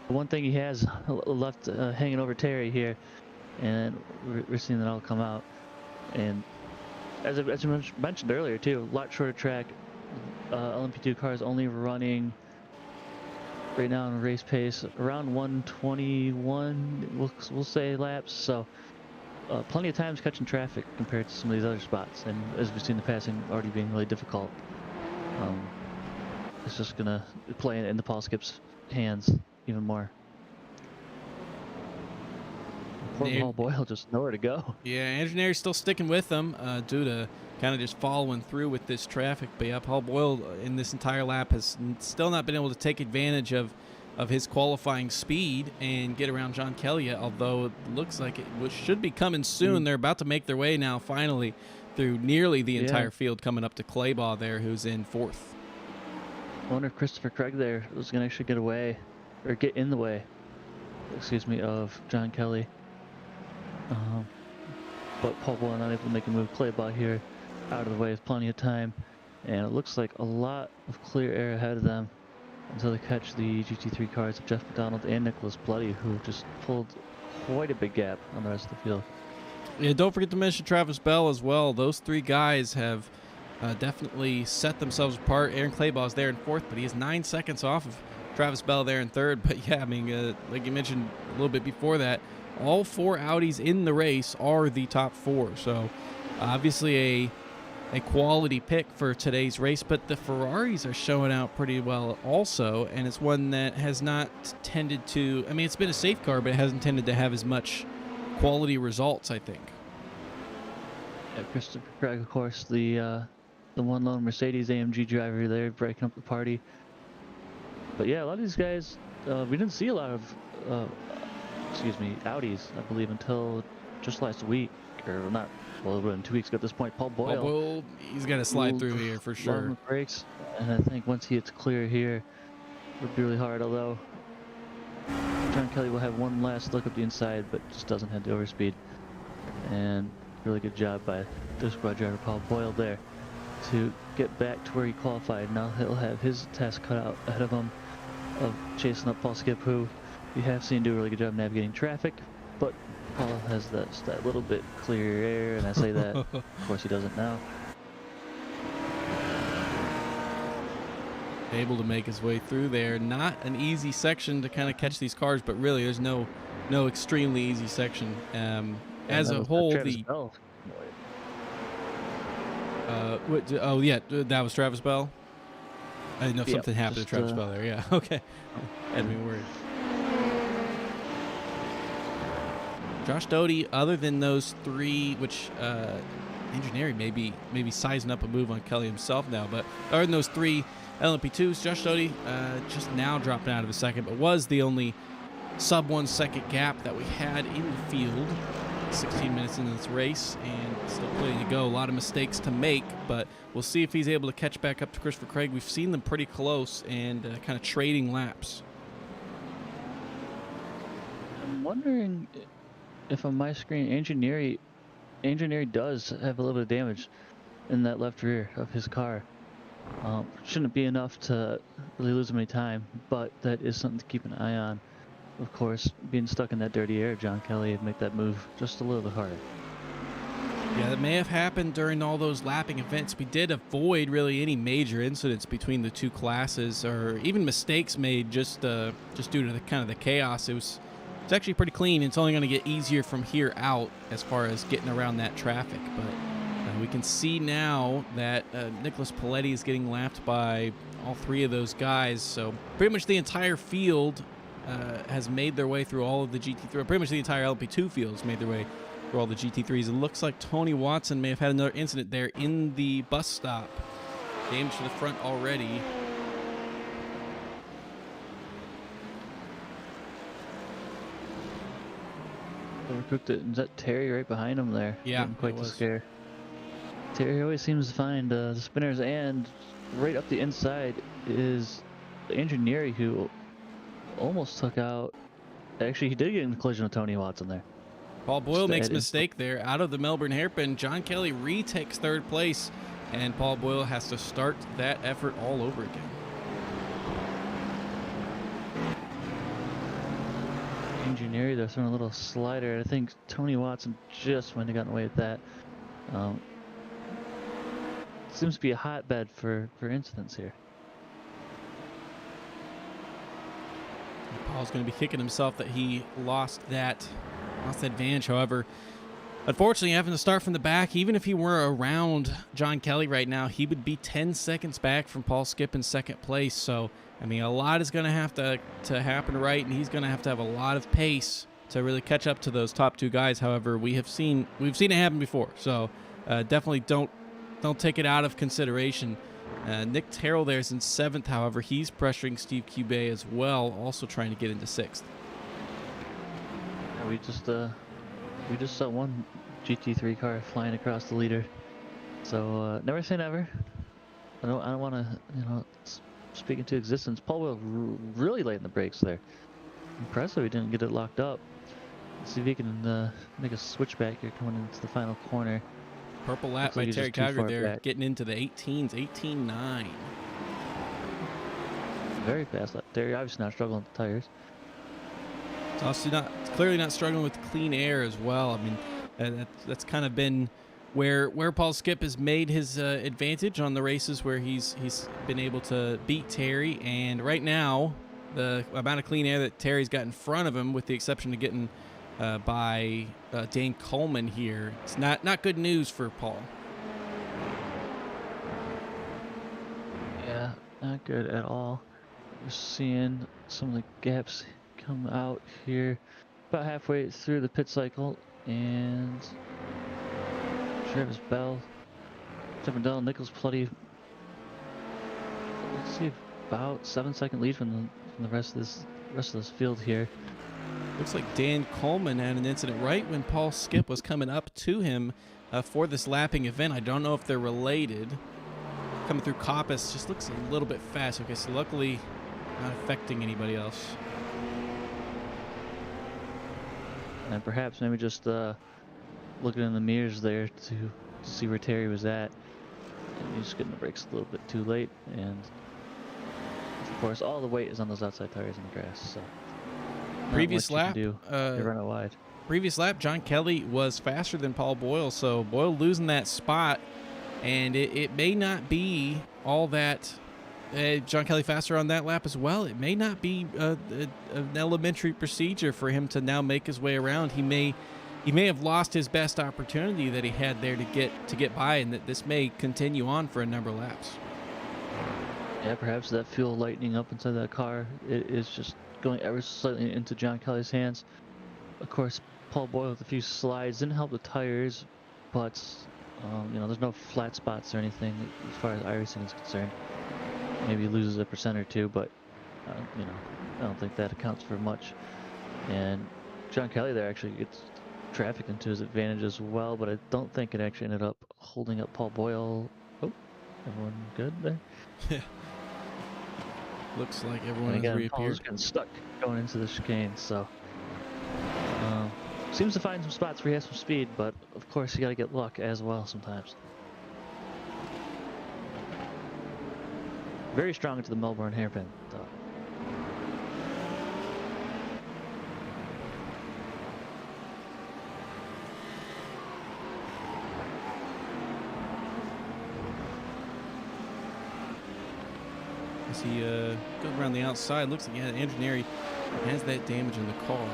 one thing he has left hanging over Terry here, and we're seeing that all come out. And as you mentioned earlier too, a lot shorter track. LMP2 cars only running right now on race pace around 121, we'll say laps. So plenty of times catching traffic compared to some of these other spots. And as we've seen, the passing already being really difficult. It's just gonna play in the Paul Skip's hands even more. Poor Paul Boyle, just nowhere to go. Yeah, Engineer's still sticking with them due to kind of just following through with this traffic. But yeah, Paul Boyle in this entire lap has still not been able to take advantage of his qualifying speed and get around John Kelly yet, although it looks like it should be coming soon. They're about to make their way now finally through nearly the entire field, coming up to Claybaugh there, who's in 4th. I wonder if Christopher Craig there was going to actually get away, or get in the way, excuse me, of John Kelly. But Paul Boyle not able to make a move. Claybaugh here out of the way with plenty of time, and it looks like a lot of clear air ahead of them until they catch the GT3 cars of Jeff McDonald and Nicholas Bloody, who just pulled quite a big gap on the rest of the field. Yeah, don't forget to mention Travis Bell as well. Those three guys have definitely set themselves apart. Aaron Claybaugh's there in 4th, but he is 9 seconds off of Travis Bell there in 3rd. But yeah, I mean, like you mentioned a little bit before that, all 4 Audis in the race are the top 4. So obviously a quality pick for today's race, but the Ferraris are showing out pretty well also, and it's one that has not tended to, I mean, it's been a safe car, but it hasn't tended to have as much quality results, I think. Yeah, Christopher Craig, of course, the one lone Mercedes AMG driver there breaking up the party. But yeah, a lot of these guys, we didn't see a lot of Audis, I believe, until just last week, or not. Well, in 2 weeks ago at this point. Paul Boyle, he's got to slide through here for sure. The brakes, and I think once he gets clear here, it'll be really hard. Although John Kelly will have one last look at the inside, but just doesn't have the overspeed. And really good job by the squad driver Paul Boyle there to get back to where he qualified. Now he'll have his task cut out ahead of him of chasing up Paul Skip, who we have seen do a really good job navigating traffic, but Paul has that little bit clear air, and I say that, of course he doesn't now. Able to make his way through there. Not an easy section to kind of catch these cars, but really there's no extremely easy section. As a whole, oh yeah, that was Travis Bell. I didn't know if something happened to Travis Bell there. Yeah, okay. Had me worried. Josh Doty, other than those 3, which Engineering maybe sizing up a move on Kelly himself now, but other than those 3 LMP2s, Josh Doty just now dropping out of a second, but was the only sub 1 second gap that we had in the field. 16 minutes into this race, and still plenty to go. A lot of mistakes to make, but we'll see if he's able to catch back up to Christopher Craig. We've seen them pretty close and kind of trading laps. I'm wondering if on my screen, Engineering does have a little bit of damage in that left rear of his car. Shouldn't be enough to really lose him any time, but that is something to keep an eye on. Of course, being stuck in that dirty air, John Kelly would make that move just a little bit harder. Yeah, that may have happened during all those lapping events. We did avoid really any major incidents between the 2 classes, or even mistakes made just due to the kind of the chaos. It's actually pretty clean. It's only going to get easier from here out as far as getting around that traffic. But we can see now that Nicholas Paletti is getting lapped by all 3 of those guys. So pretty much the entire field has made their way through all of the GT3. Pretty much the entire LP2 field has made their way through all the GT3s. It looks like Tony Watson may have had another incident there in the bus stop. Damage to the front already. Overcooked it. Is that Terry right behind him there? Yeah, quite the scare. Terry always seems to find the spinners, and right up the inside is the Engineering, who almost took out. Actually, he did get in the collision with Tony Watson there. Paul Boyle makes a mistake there out of the Melbourne hairpin. John Kelly retakes 3rd place, and Paul Boyle has to start that effort all over again. Engineering, they're throwing a little slider. I think Tony Watson just might have gotten away with that. seems to be a hotbed for incidents here. Paul's going to be kicking himself that he lost that advantage. However, unfortunately, having to start from the back, even if he were around John Kelly right now, he would be 10 seconds back from Paul Skip in second place. So, I mean, a lot is going to have to happen right, and he's going to have a lot of pace to really catch up to those top two guys. However, we've seen it happen before, so definitely don't take it out of consideration. Nick Terrell there's in seventh. However, he's pressuring Steve Cubet as well, also trying to get into sixth. We just saw one GT3 car flying across the leader. So never say never. I don't want to speak into existence. Paul Boyle really late in the brakes there. Impressive he didn't get it locked up. Let's see if he can make a switchback here coming into the final corner. Purple lap by Terry Calgary there, back. Getting into the 18s, 18.9. Very fast lap. Terry obviously not struggling with the tires. It's also clearly not struggling with clean air as well. I mean, that's kind of been where Paul Skip has made his advantage on the races where he's been able to beat Terry. And right now, the amount of clean air that Terry's got in front of him, with the exception of getting by Dane Coleman here, it's not good news for Paul. Yeah, not good at all. We're seeing some of the gaps come out here about halfway through the pit cycle, and Travis Bell, Stephen Nichols Plutty. Let's see, about 7-second lead from the rest of this field here. Looks like Dan Coleman had an incident right when Paul Skip was coming up to him for this lapping event. I don't know if they're related. Coming through Coppice, just looks a little bit fast. Okay, so luckily not affecting anybody else. And perhaps maybe just looking in the mirrors there to see where Terry was at. And he's getting the brakes a little bit too late, and of course all the weight is on those outside tires in the grass. So previous lap, they run it wide. Previous lap, John Kelly was faster than Paul Boyle, so Boyle losing that spot, and it may not be all that. John Kelly faster on that lap as well. It may not be an elementary procedure for him to now make his way around. He may have lost his best opportunity that he had there to get by, and that this may continue on for a number of laps. Yeah, perhaps that fuel lightening up inside that car, it is just going ever so slightly into John Kelly's hands. Of course, Paul Boyle with a few slides didn't help the tires, but there's no flat spots or anything as far as iRacing is concerned. Maybe he loses a % or two, but I don't think that accounts for much. And John Kelly there actually gets traffic into his advantage as well, but I don't think it actually ended up holding up Paul Boyle. Oh, everyone good there? Yeah. Looks like everyone has reappeared. Paul's getting stuck going into the chicane, so seems to find some spots where he has some speed, but of course you got to get luck as well sometimes. Very strong into the Melbourne hairpin, though. As he goes around the outside, looks like Andrew Neri has that damage in the car.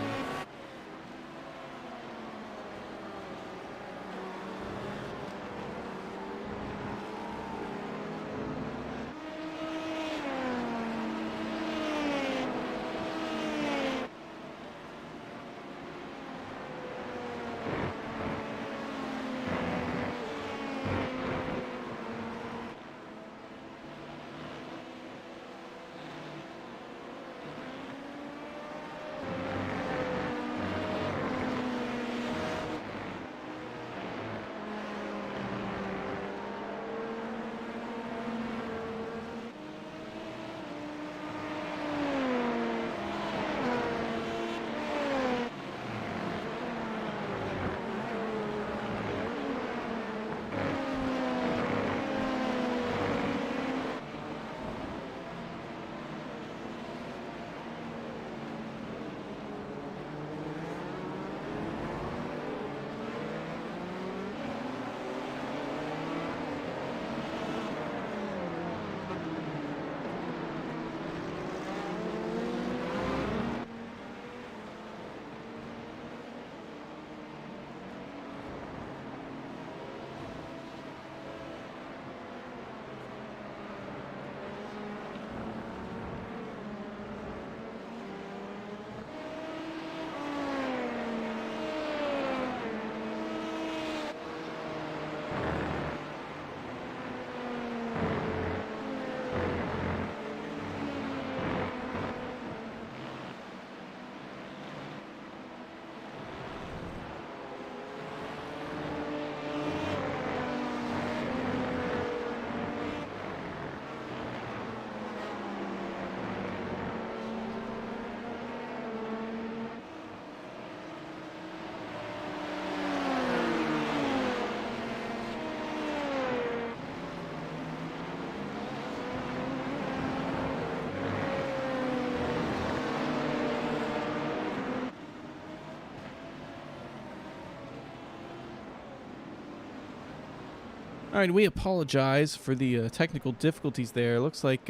All right, we apologize for the technical difficulties there. Looks like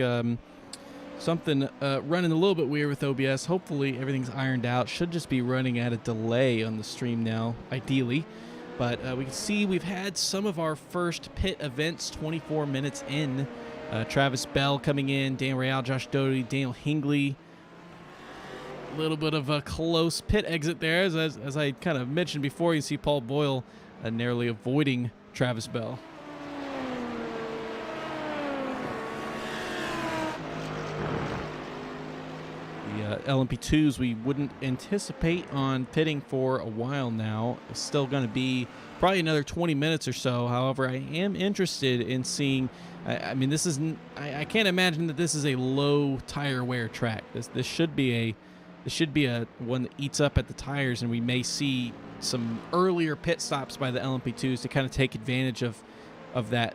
something running a little bit weird with OBS. Hopefully everything's ironed out. Should just be running at a delay on the stream now, ideally. But we can see we've had some of our first pit events 24 minutes in. Travis Bell coming in, Dan Real, Josh Doty, Daniel Hingley. A little bit of a close pit exit there. As I kind of mentioned before, you see Paul Boyle narrowly avoiding Travis Bell. LMP2s we wouldn't anticipate on pitting for a while now. It's still going to be probably another 20 minutes or so. However, I am interested in seeing. I mean, this isn't. I can't imagine that this is a low tire wear track. This should be a one that eats up at the tires, and we may see some earlier pit stops by the LMP2s to kind of take advantage of that,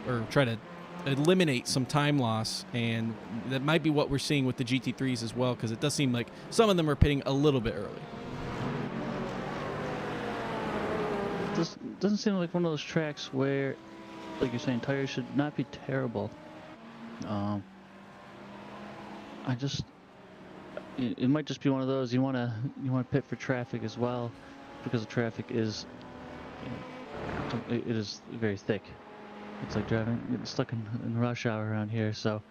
or try to eliminate some time loss, and that might be what we're seeing with the GT3s as well, because it does seem like some of them are pitting a little bit early. This doesn't seem like one of those tracks where, like you're saying, tires should not be terrible. It might just be one of those you want to pit for traffic as well, because the traffic is, it is very thick. It's like getting stuck in rush hour around here, so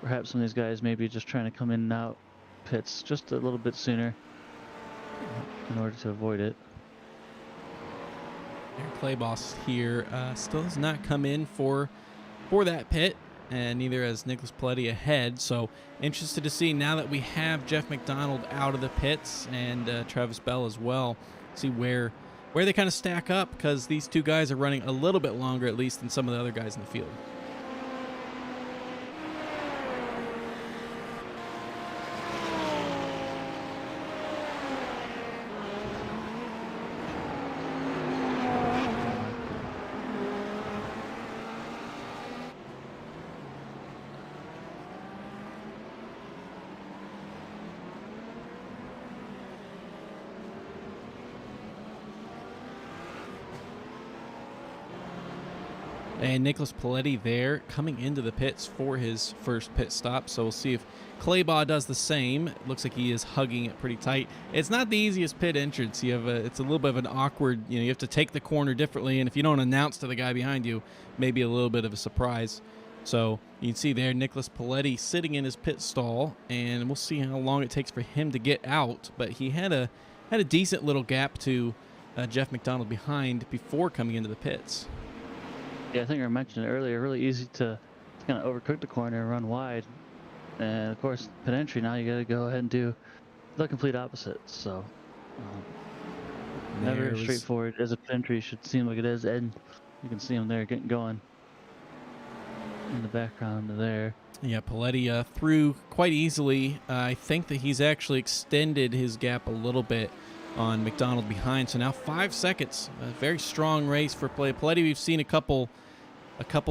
perhaps some of these guys may be just trying to come in and out pits just a little bit sooner in order to avoid it. Clay Boss here still has not come in for that pit, and neither has Nicholas Paletti ahead. So interested to see now that we have Jeff McDonald out of the pits and Travis Bell as well, see where they kind of stack up, because these two guys are running a little bit longer at least than some of the other guys in the field. And Nicholas Paletti there coming into the pits for his first pit stop. So we'll see if Claybaugh does the same. It looks like he is hugging it pretty tight. It's not the easiest pit entrance. It's a little bit of an awkward, you have to take the corner differently. And if you don't announce to the guy behind you, maybe a little bit of a surprise. So you can see there Nicholas Paletti sitting in his pit stall, and we'll see how long it takes for him to get out. But he had a decent little gap to Jeff McDonald behind before coming into the pits. Yeah, I think I mentioned it earlier, really easy to kind of overcook the corner and run wide. And of course, pit entry, now you got to go ahead and do the complete opposite. So, never as straightforward as a pit entry should seem like it is. And you can see him there getting going in the background there. Yeah, Paletti through quite easily. I think that he's actually extended his gap a little bit on McDonald behind. So now 5 seconds. A very strong race for Paletti. We've seen a couple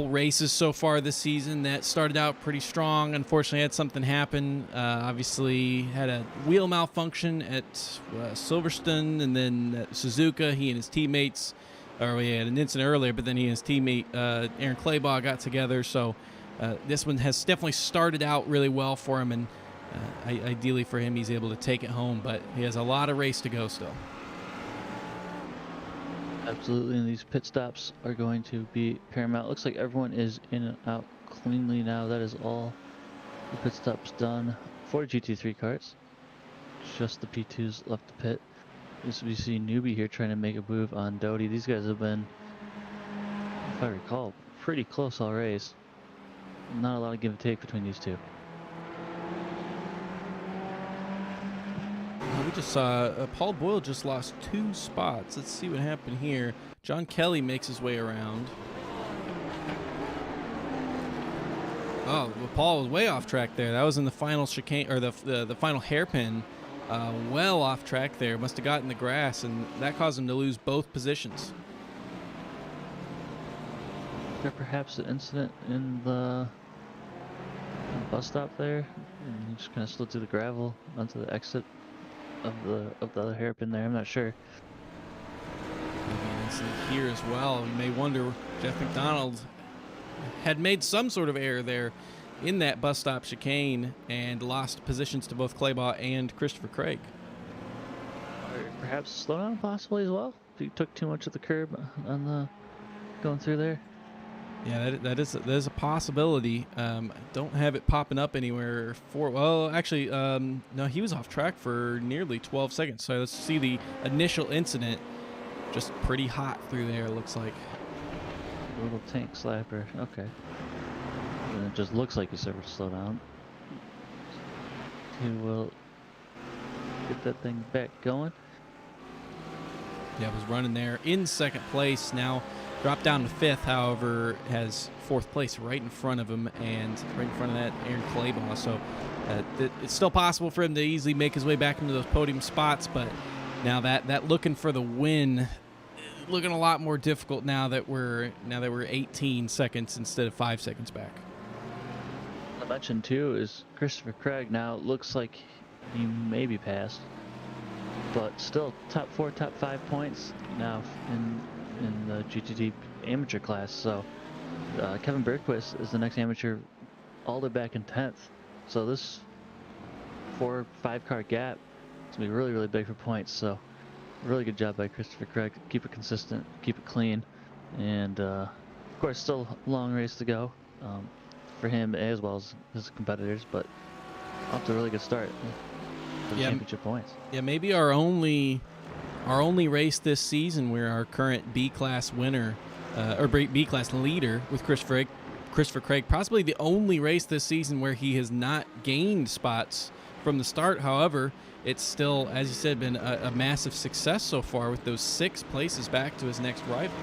races so far this season that started out pretty strong. Unfortunately, had something happen. Obviously, had a wheel malfunction at Silverstone, and then at Suzuka, he and his teammates, or he had an incident earlier, but then he and his teammate Aaron Claybaugh got together. So this one has definitely started out really well for him, and ideally for him, he's able to take it home, but he has a lot of race to go still. Absolutely, and these pit stops are going to be paramount. Looks like everyone is in and out cleanly now. That is all the pit stops done for GT3 cars. Just the P2s left the pit. This we see newbie here trying to make a move on Doty. These guys have been, if I recall, pretty close all race. Not a lot of give and take between these two. We just saw Paul Boyle just lost 2 spots. Let's see what happened here. John Kelly makes his way around. Oh, well, Paul was way off track there. That was in the final chicane, or the final hairpin. Well off track there. Must have gotten the grass, and that caused him to lose both positions. Is there perhaps an incident in the bus stop there? And he just kind of slid through the gravel onto the exit of the other hairpin there. I'm not sure. Maybe an accident here as well. You may wonder, Jeff McDonald had made some sort of error there in that bus stop chicane and lost positions to both Claybaugh and Christopher Craig. Or perhaps slow down possibly as well. If you took too much of the curb on the going through there. Yeah, that is a possibility. Don't have it popping up anywhere for. Well, actually, no, he was off track for nearly 12 seconds. So let's see the initial incident. Just pretty hot through there. It looks like A little tank slapper. Okay. And it just looks like he's ever to slow down. He will get that thing back going. Yeah, was running there in second place. Now dropped down to fifth. However, has fourth place right in front of him and right in front of that Aaron Claybaugh. So it's still possible for him to easily make his way back into those podium spots. But now that looking for the win, looking a lot more difficult now that we're 18 seconds instead of 5 seconds back. I mentioned too is Christopher Craig now looks like he may be passed, but still top 4, top 5 points now in the GTD amateur class. So Kevin Bergquist is the next amateur, all the way back in 10th. So this 4-5 car gap is gonna be really, really big for points. So really good job by Christopher Craig. Keep it consistent, keep it clean, and of course still a long race to go for him as well as his competitors, but off to a really good start for the championship points. Yeah, maybe our only race this season where our current B class winner or B class leader with Christopher Craig, possibly the only race this season where he has not gained spots from the start. However, it's still, as you said, been a massive success so far with those 6 places back to his next rival.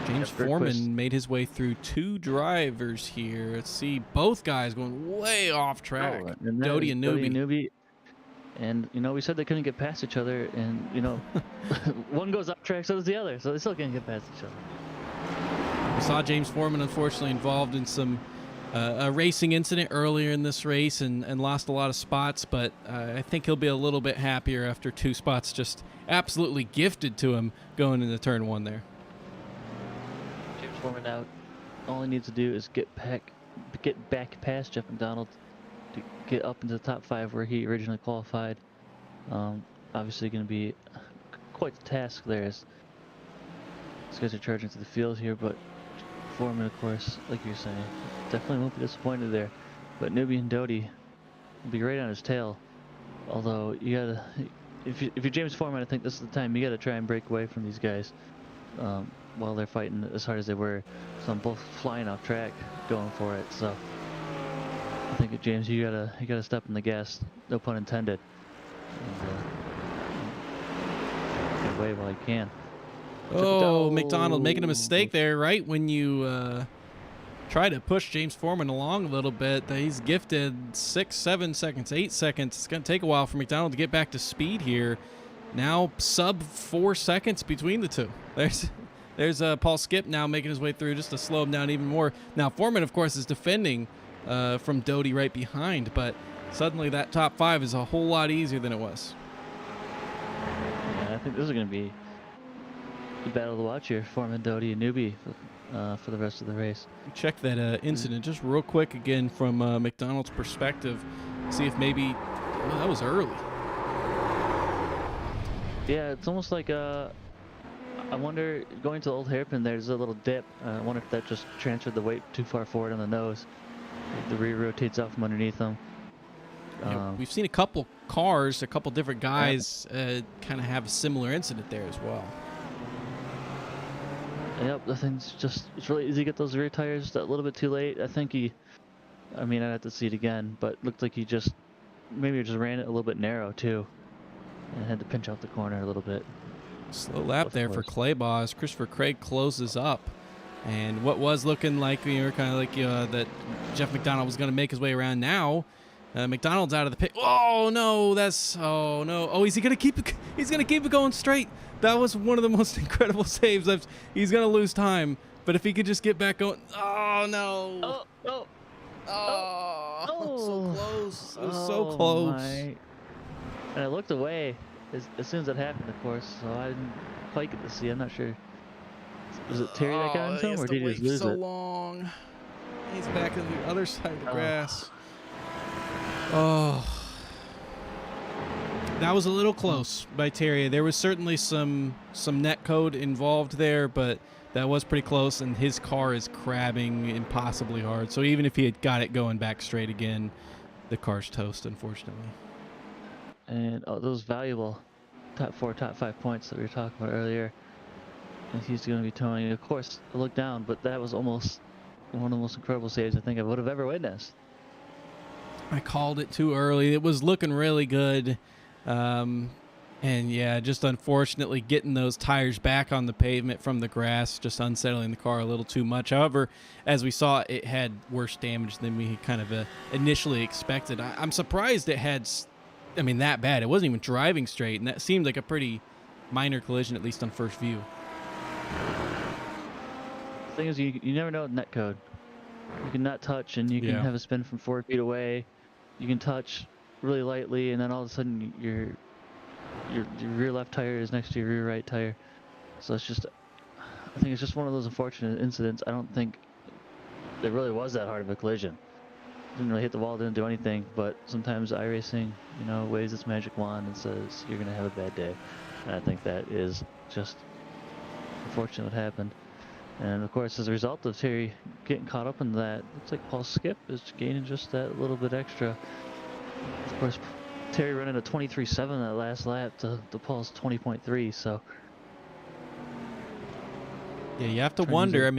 James Foreman made his way through 2 drivers here. Let's see, both guys going way off track. Doty and Newby. And, we said they couldn't get past each other, and, one goes off track, so does the other, so they still can't get past each other. We saw James Foreman, unfortunately, involved in a racing incident earlier in this race and lost a lot of spots, but I think he'll be a little bit happier after 2 spots just absolutely gifted to him going into turn 1 there. James Foreman out. All he needs to do is get back past Jeff McDonald to get up into the top 5 where he originally qualified. Obviously going to be quite the task there as these guys are charging to the field here, but Foreman, of course, like you're saying, definitely won't be disappointed there. But Newby and Doty will be right on his tail. Although you gotta, if you're James Foreman, I think this is the time you gotta try and break away from these guys while they're fighting as hard as they were. So I'm both flying off track, going for it. So I think James, you gotta step on the gas, no pun intended, and get away while you can. Oh, McDonald making a mistake there, right when you try to push James Foreman along a little bit. He's gifted 6, 7 seconds, 8 seconds. It's going to take a while for McDonald to get back to speed here. Now sub 4 seconds between the two. There's Paul Skip now making his way through just to slow him down even more. Now Foreman, of course, is defending from Doty right behind, but suddenly that top 5 is a whole lot easier than it was. Yeah, I think this is going to be the battle to watch here, Foreman, Doty, and Newby for the rest of the race. Check that incident just real quick again from McDonald's perspective. See if maybe that was early. Yeah, it's almost like I wonder, going to the old hairpin, there's a little dip. I wonder if that just transferred the weight too far forward on the nose. The rear rotates out from underneath them. Yeah, we've seen a couple cars, a couple different guys kind of have a similar incident there as well. Yep, the thing's it's really easy to get those rear tires a little bit too late. I think I'd have to see it again, but looked like he maybe just ran it a little bit narrow too, and had to pinch out the corner a little bit. Slow lap there for Claybaugh as Christopher Craig closes up. And what was looking like, kind of like that Jeff McDonald was going to make his way around now. McDonald's out of the pit. Oh no, oh no. Oh, he's going to keep it going straight. That was one of the most incredible saves. He's going to lose time, but if he could just get back going. Oh no. Oh, so close. So close. My. And I looked away, as soon as that happened, of course. So I didn't quite get to see. I'm not sure. Was it Terry that got Oh, into he him, has or to did he just wait lose so it? long. He's back on the other side of the Oh, grass. Oh, that was a little oh, close by Terry. There was certainly some net code involved there, but that was pretty close, and his car is crabbing impossibly hard. So even if he had got it going back straight again, the car's toast, unfortunately. and those valuable top 4, top 5 points that we were talking about earlier. And he's going to be towing. Of course, I looked down, but that was almost one of the most incredible saves I think I would have ever witnessed. I called it too early. It was looking really good. And yeah, just unfortunately getting those tires back on the pavement from the grass, just unsettling the car a little too much. However, as we saw, it had worse damage than we kind of initially expected. I'm surprised it had, that bad. It wasn't even driving straight, and that seemed like a pretty minor collision, at least on first view. The thing is, you never know with netcode. You can not touch, and you can Yeah. have a spin from 4 feet away. You can touch really lightly, and then all of a sudden your rear left tire is next to your rear right tire. So it's just, I think it's just one of those unfortunate incidents. I don't think there really was that hard of a collision. Didn't really hit the wall, didn't do anything. But sometimes iRacing, waves its magic wand and says you're gonna have a bad day. And I think that is just unfortunate what happened. And of course, as a result of Terry getting caught up in that, looks like Paul Skip is gaining just that little bit extra. Of course, Terry running a 23.7 that last lap to Paul's 20.3. So Yeah, you have to turns wonder. out,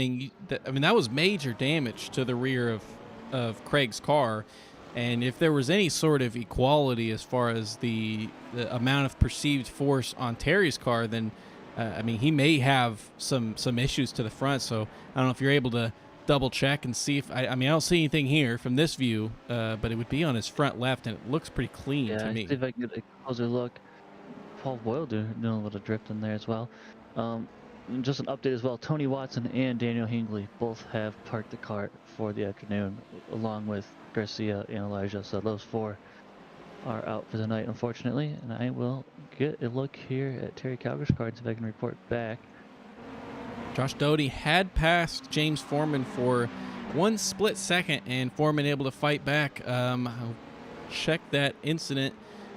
That was major damage to the rear of Craig's car, and if there was any sort of equality as far as the amount of perceived force on Terry's car, then he may have some issues to the front. So I don't know if you're able to double check and see if I don't see anything here from this view, but it would be on his front left, and it looks pretty clean to yeah, me. see if I can get a closer look. Paul Boyle doing a little drift in there as well. And just an update as well. Tony Watson and Daniel Hingley both have parked the cart for the afternoon, along with Garcia and Elijah. So those 4 are out for the night, unfortunately. And I will get a look here at Terry Calger's car and see if I can report back. Josh Doty had passed James Foreman for one split second, and Foreman able to fight back. I'll check that incident,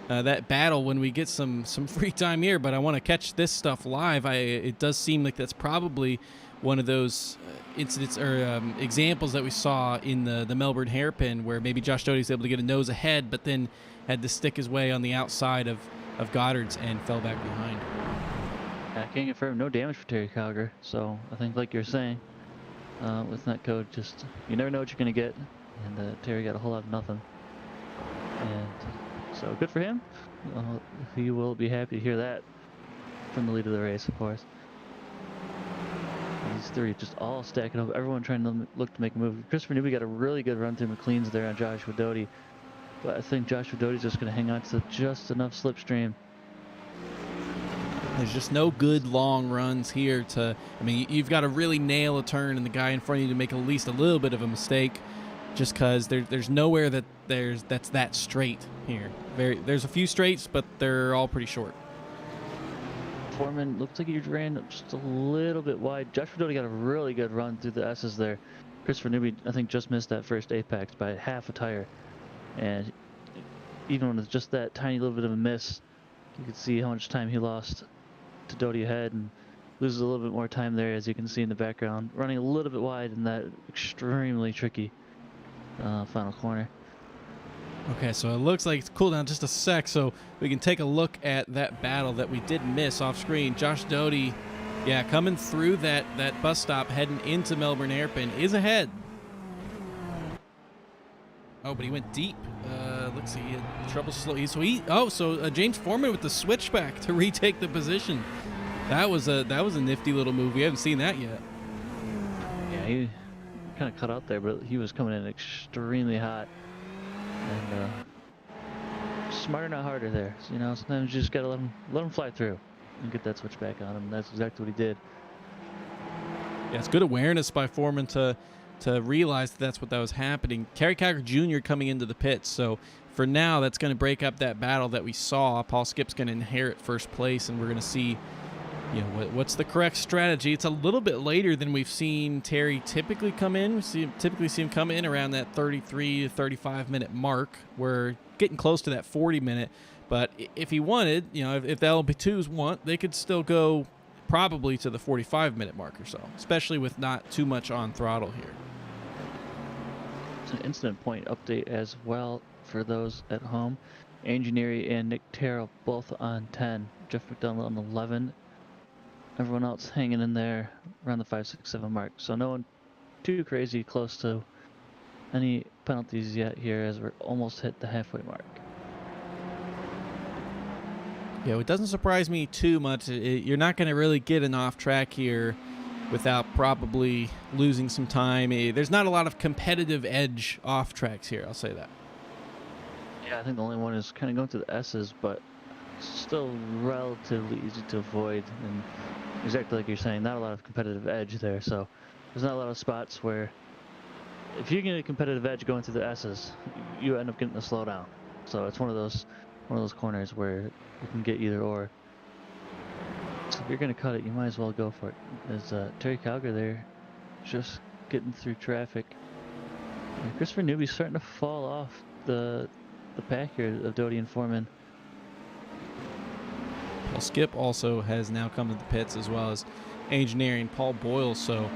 that battle, when we get some free time here, but I want to catch this stuff live. It does seem like that's probably one of those incidents or examples that we saw in the Melbourne hairpin, where maybe Josh Doty's able to get a nose ahead, but then had to stick his way on the outside of Goddard's and fell back behind. I can confirm no damage for Terry Calger. So I think, like you're saying, with netcode, just you never know what you're gonna get, and Terry got a whole lot of nothing. And so good for him. He will be happy to hear that from the lead of the race, of course. These 3 just all stacking up. Everyone trying to look to make a move. Christopher Newby got a really good run through McLean's there on Joshua Doty. But I think Joshua Doty's just going to hang on to just enough slipstream. There's just no good long runs here you've got to really nail a turn and the guy in front of you to make at least a little bit of a mistake, just because there's nowhere that's that straight here. There's a few straights, but they're all pretty short. Foreman looks like he ran just a little bit wide. Joshua Doty got a really good run through the S's there. Christopher Newby, I think, just missed that first apex by half a tire. And even when it's just that tiny little bit of a miss, you can see how much time he lost to Doty ahead, and loses a little bit more time there, as you can see in the background, running a little bit wide in that extremely tricky final corner. Okay, so it looks like it's cooled down just a sec, so we can take a look at that battle that we did miss off screen. Josh Doty, coming through that bus stop, heading into Melbourne Hairpin, is ahead. Oh, but he went deep. Looks like he had trouble slow. So James Foreman with the switchback to retake the position. That was a nifty little move. We haven't seen that yet. Yeah, he kind of cut out there, but he was coming in extremely hot. And smarter, not harder there. So, sometimes you just gotta let him fly through and get that switchback on him. That's exactly what he did. Yeah, it's good awareness by Foreman to to realize that that's what was happening. Terry Calgar Jr. coming into the pits, so for now that's going to break up that battle that we saw. Paul Skip's going to inherit first place, and we're going to see, you know, what's the correct strategy. It's a little bit later than we've seen Terry typically come in. We typically see him come in around that 33 to 35 minute mark. We're getting close to that 40 minute, but if he wanted, you know, if the LB2s want, they could still go probably to the 45 minute mark or so, especially with not too much on throttle here. It's an incident point update as well for those at home. Engineering and Nick Terrell both on 10. Jeff McDonald on 11. Everyone else hanging in there around the 5, 6, 7 mark. So no one too crazy close to any penalties yet here, as we're almost hit the halfway mark. Yeah, it doesn't surprise me too much. You're not going to really get an off track here without probably losing some time. There's not a lot of competitive edge off tracks here, I'll say that. Yeah, I think the only one is kind of going to the S's, but still relatively easy to avoid. And exactly like you're saying, not a lot of competitive edge there. So there's not a lot of spots where if you get a competitive edge going through the S's, you end up getting a slowdown. So it's one of those corners where you can get either or. So if you're going to cut it, you might as well go for it. There's Terry Calgar there just getting through traffic. And Christopher Newby's starting to fall off the pack here of Doty and Foreman. Well, Skip also has now come to the pits, as well as engineering Paul Boyle. So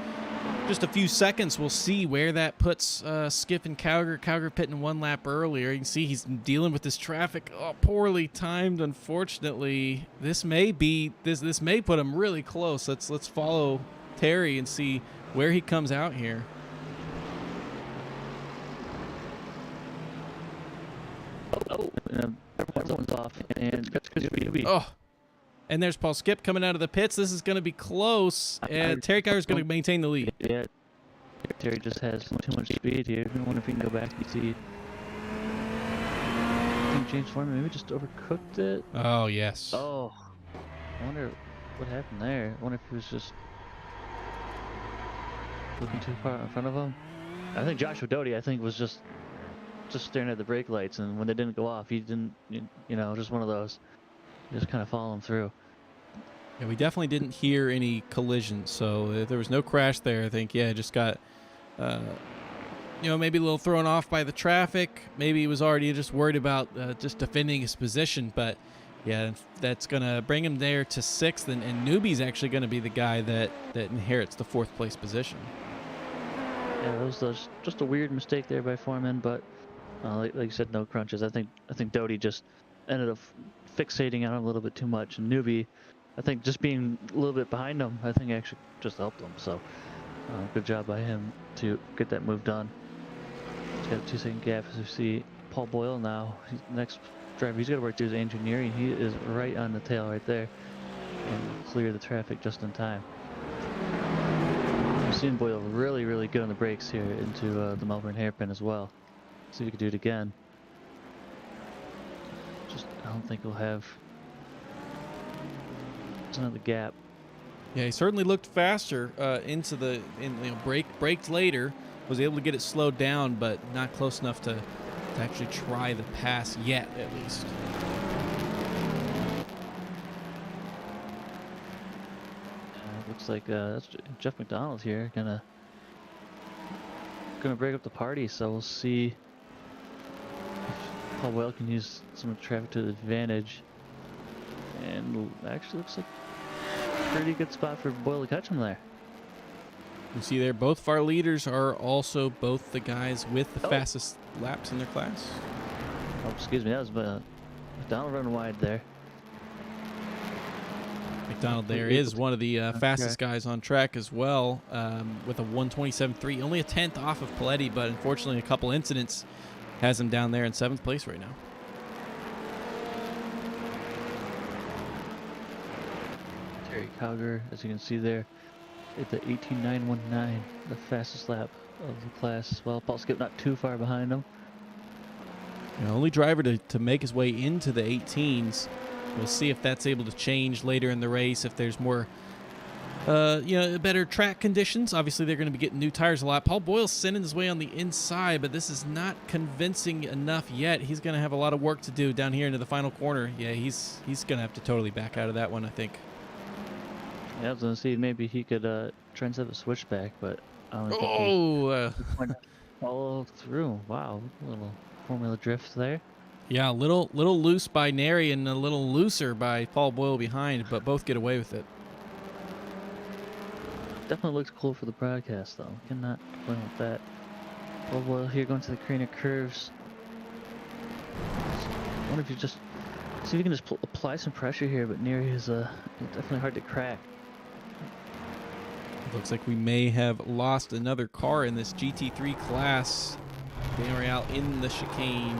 just a few seconds, we'll see where that puts Skip and Calgar. Calgar pitting 1 lap earlier. You can see he's dealing with this traffic. Oh, poorly timed, unfortunately. This may put him really close. Let's follow Terry and see where he comes out here. Everyone's off, and Oh, and there's Paul Skip coming out of the pits. This is going to be close, and Terry Calgar is going to maintain the lead. Yeah, Terry just has too much speed here. I wonder if he can go back and see. I think James Foreman maybe just overcooked it. Oh, yes. Oh, I wonder what happened there. I wonder if he was just looking too far in front of him. I think Joshua Doty, was just staring at the brake lights, and when they didn't go off, he didn't, you know, just one of those. Just kind of follow him through. Yeah, we definitely didn't hear any collisions, so there was no crash there. I think, yeah, just got, maybe a little thrown off by the traffic. Maybe he was already just worried about just defending his position, but yeah, that's going to bring him there to 6th, and Newby's actually going to be the guy that inherits the 4th place position. Yeah, that was just a weird mistake there by Foreman, but like you said, no crunches. I think Doty just ended up fixating on him a little bit too much, and Newby, I think just being a little bit behind him, I think actually just helped him. So good job by him to get that move done. He's got a 2-second gap as we see Paul Boyle now. Next driver he's got to work through his engineering. He is right on the tail right there and clear the traffic just in time. We've seen Boyle really, really good on the brakes here into the Melbourne hairpin as well. See if he can do it again. I don't think he'll have another gap. Yeah, he certainly looked faster braked later, was able to get it slowed down, but not close enough to actually try the pass yet, at least. Looks like that's Jeff McDonald here, gonna break up the party. So we'll see. Paul Boyle can use some of the traffic to the advantage, and actually looks like a pretty good spot for Boyle to catch him there. You see there, both of our leaders are also both the guys with the fastest laps in their class. Oh, excuse me, that was McDonald running wide there. McDonald there is one of the fastest guys on track as well, with a 1:27.3, only a 10th off of Paletti, but unfortunately a couple incidents has him down there in 7th place right now. Terry Calgar, as you can see there, at the 18.919, the fastest lap of the class as well. Paul Skip not too far behind him. The only driver to make his way into the 18s. We'll see if that's able to change later in the race, if there's more better track conditions. Obviously, they're going to be getting new tires a lot. Paul Boyle's sending his way on the inside, but this is not convincing enough yet. He's going to have a lot of work to do down here into the final corner. Yeah, he's going to have to totally back out of that one, I think. Yeah, I was gonna see maybe he could try and set a switchback, but I don't think he follow through. Wow, a little Formula drift there. Yeah, a little loose by Neri and a little looser by Paul Boyle behind, but both get away with it. Definitely looks cool for the broadcast, though. Cannot complain with that. Paul Boyle here going to the Carina curves. I wonder if you just see if you can just apply some pressure here, but Neri is definitely hard to crack. Looks like we may have lost another car in this GT3 class. Daniel Real in the chicane.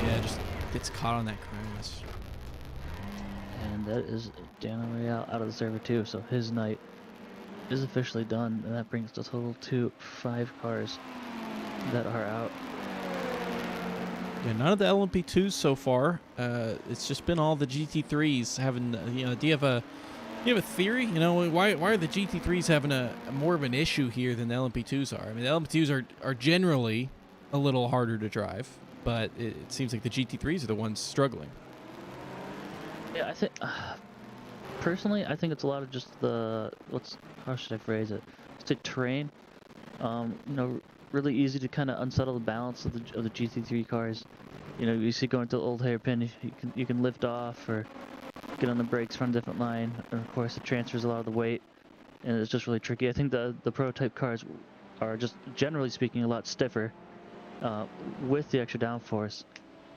Yeah, just gets caught on that cross. And that is Daniel Real out of the server too, so his night is officially done, and that brings the total to 5 cars that are out. Yeah, none of the LMP2s so far. It's just been all the GT3s having, do you have a theory? Why are the GT3s having a more of an issue here than the LMP2s are? I mean, the LMP2s are generally a little harder to drive, but it seems like the GT3s are the ones struggling. Yeah, I think personally, I think it's a lot of just how should I phrase it? It's the terrain. Really easy to kind of unsettle the balance of the GT3 cars. You see going to the old hairpin, you can lift off or get on the brakes, run a different line, and of course it transfers a lot of the weight, and it's just really tricky. I think the prototype cars are just generally speaking a lot stiffer with the extra downforce,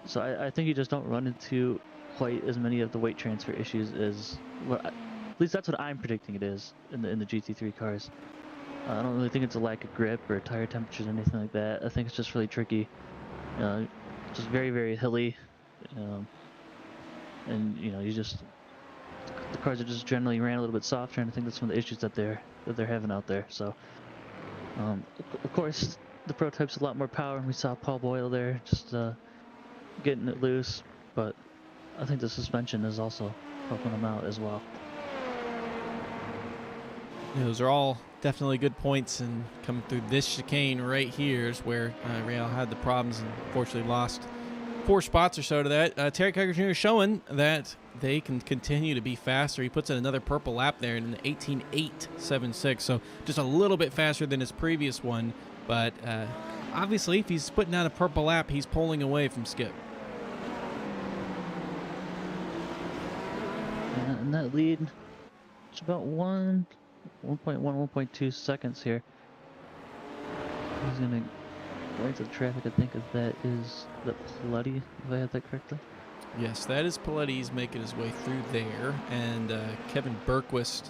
so I think you just don't run into quite as many of the weight transfer issues as at least that's what I'm predicting it is in the GT3 cars. I don't really think it's a lack of grip or tire temperatures or anything like that. I think it's just really tricky, just very, very hilly, and the cars are just generally ran a little bit softer, and I think that's one of the issues that they're having out there. So, of course, the prototype's a lot more power, and we saw Paul Boyle there just getting it loose, but I think the suspension is also helping him out as well. Those are all definitely good points, and coming through this chicane right here is where Real had the problems and unfortunately lost 4 spots or so to that. Terry Kiger Jr. showing that they can continue to be faster. He puts in another purple lap there in an 18.876, so just a little bit faster than his previous one, but obviously if he's putting out a purple lap, he's pulling away from Skip. And that lead, it's about 1.1, 1.2 seconds here. He's gonna go into the traffic. I think that is the Paletti, if I have that correctly. Yes, that is Paletti. He's making his way through there, and Kevin Berquist,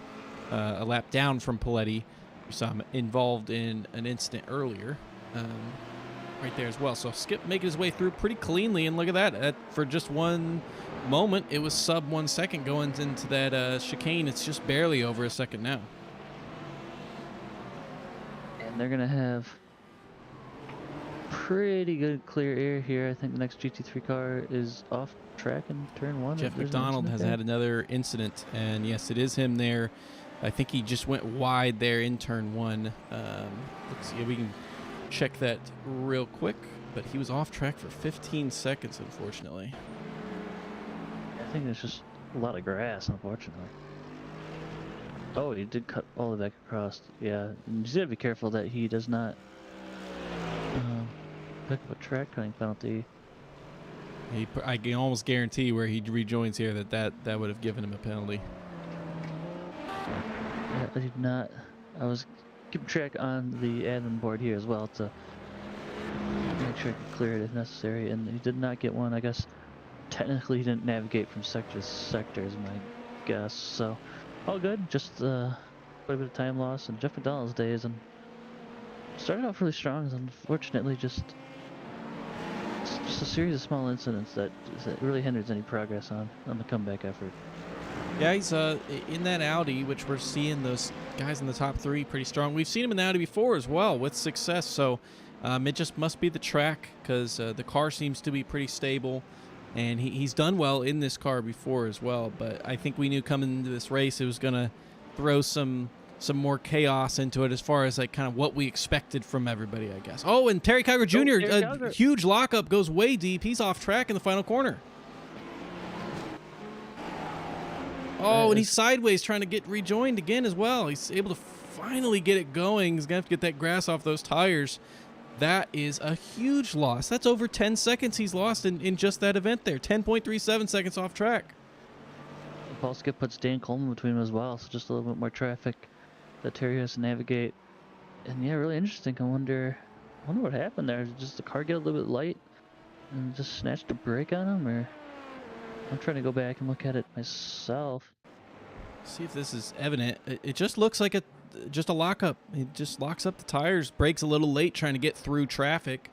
a lap down from Paletti. We saw him involved in an incident earlier, right there as well. So Skip making his way through pretty cleanly, and look at that. For just one moment, it was sub 1 second going into that chicane. It's just barely over a second now. And they're gonna have pretty good clear air here. I think the next GT3 car is off track in turn 1. Jeff McDonald has had another incident, and yes, it is him there. I think he just went wide there in turn 1. Let's see if we can check that real quick, but he was off track for 15 seconds, unfortunately. I think it's just a lot of grass, unfortunately. Oh, he did cut all the way back across. Yeah, you just gotta be careful that he does not pick up a track cutting penalty. I can almost guarantee where he rejoins here that would have given him a penalty. Yeah, I did not. I was keeping track on the admin board here as well to make sure I could clear it if necessary, and he did not get one. I guess technically he didn't navigate from sector to sector is my guess, so all good. Just quite a bit of time loss in Jeff McDonald's days, and started off really strong, and unfortunately just a series of small incidents that really hinders any progress on the comeback effort. Yeah, he's in that Audi, which we're seeing those guys in the top 3 pretty strong. We've seen him in the Audi before as well with success, so it just must be the track, because the car seems to be pretty stable. and he's done well in this car before as well. But I think we knew coming into this race it was going to throw some more chaos into it as far as like kind of what we expected from everybody, I guess. Oh, and Terry Cowger Jr., Terry a Cowger. huge lockup, goes way deep. He's off track in the final corner. Oh, and he's sideways trying to get rejoined again as well. He's able to finally get it going. He's going to have to get that grass off those tires. That is a huge loss. That's over 10 seconds he's lost in just that event there. 10.37 seconds off track. Paul Skip puts Dan Coleman between them as well, so just a little bit more traffic that Terry has to navigate. And yeah, really interesting. I wonder what happened there. Did just the car get a little bit light and just snatched a brake on him, or I'm trying to go back and look at it myself. See if this is evident. It just looks like just a lockup. It just locks up the tires, brakes a little late trying to get through traffic,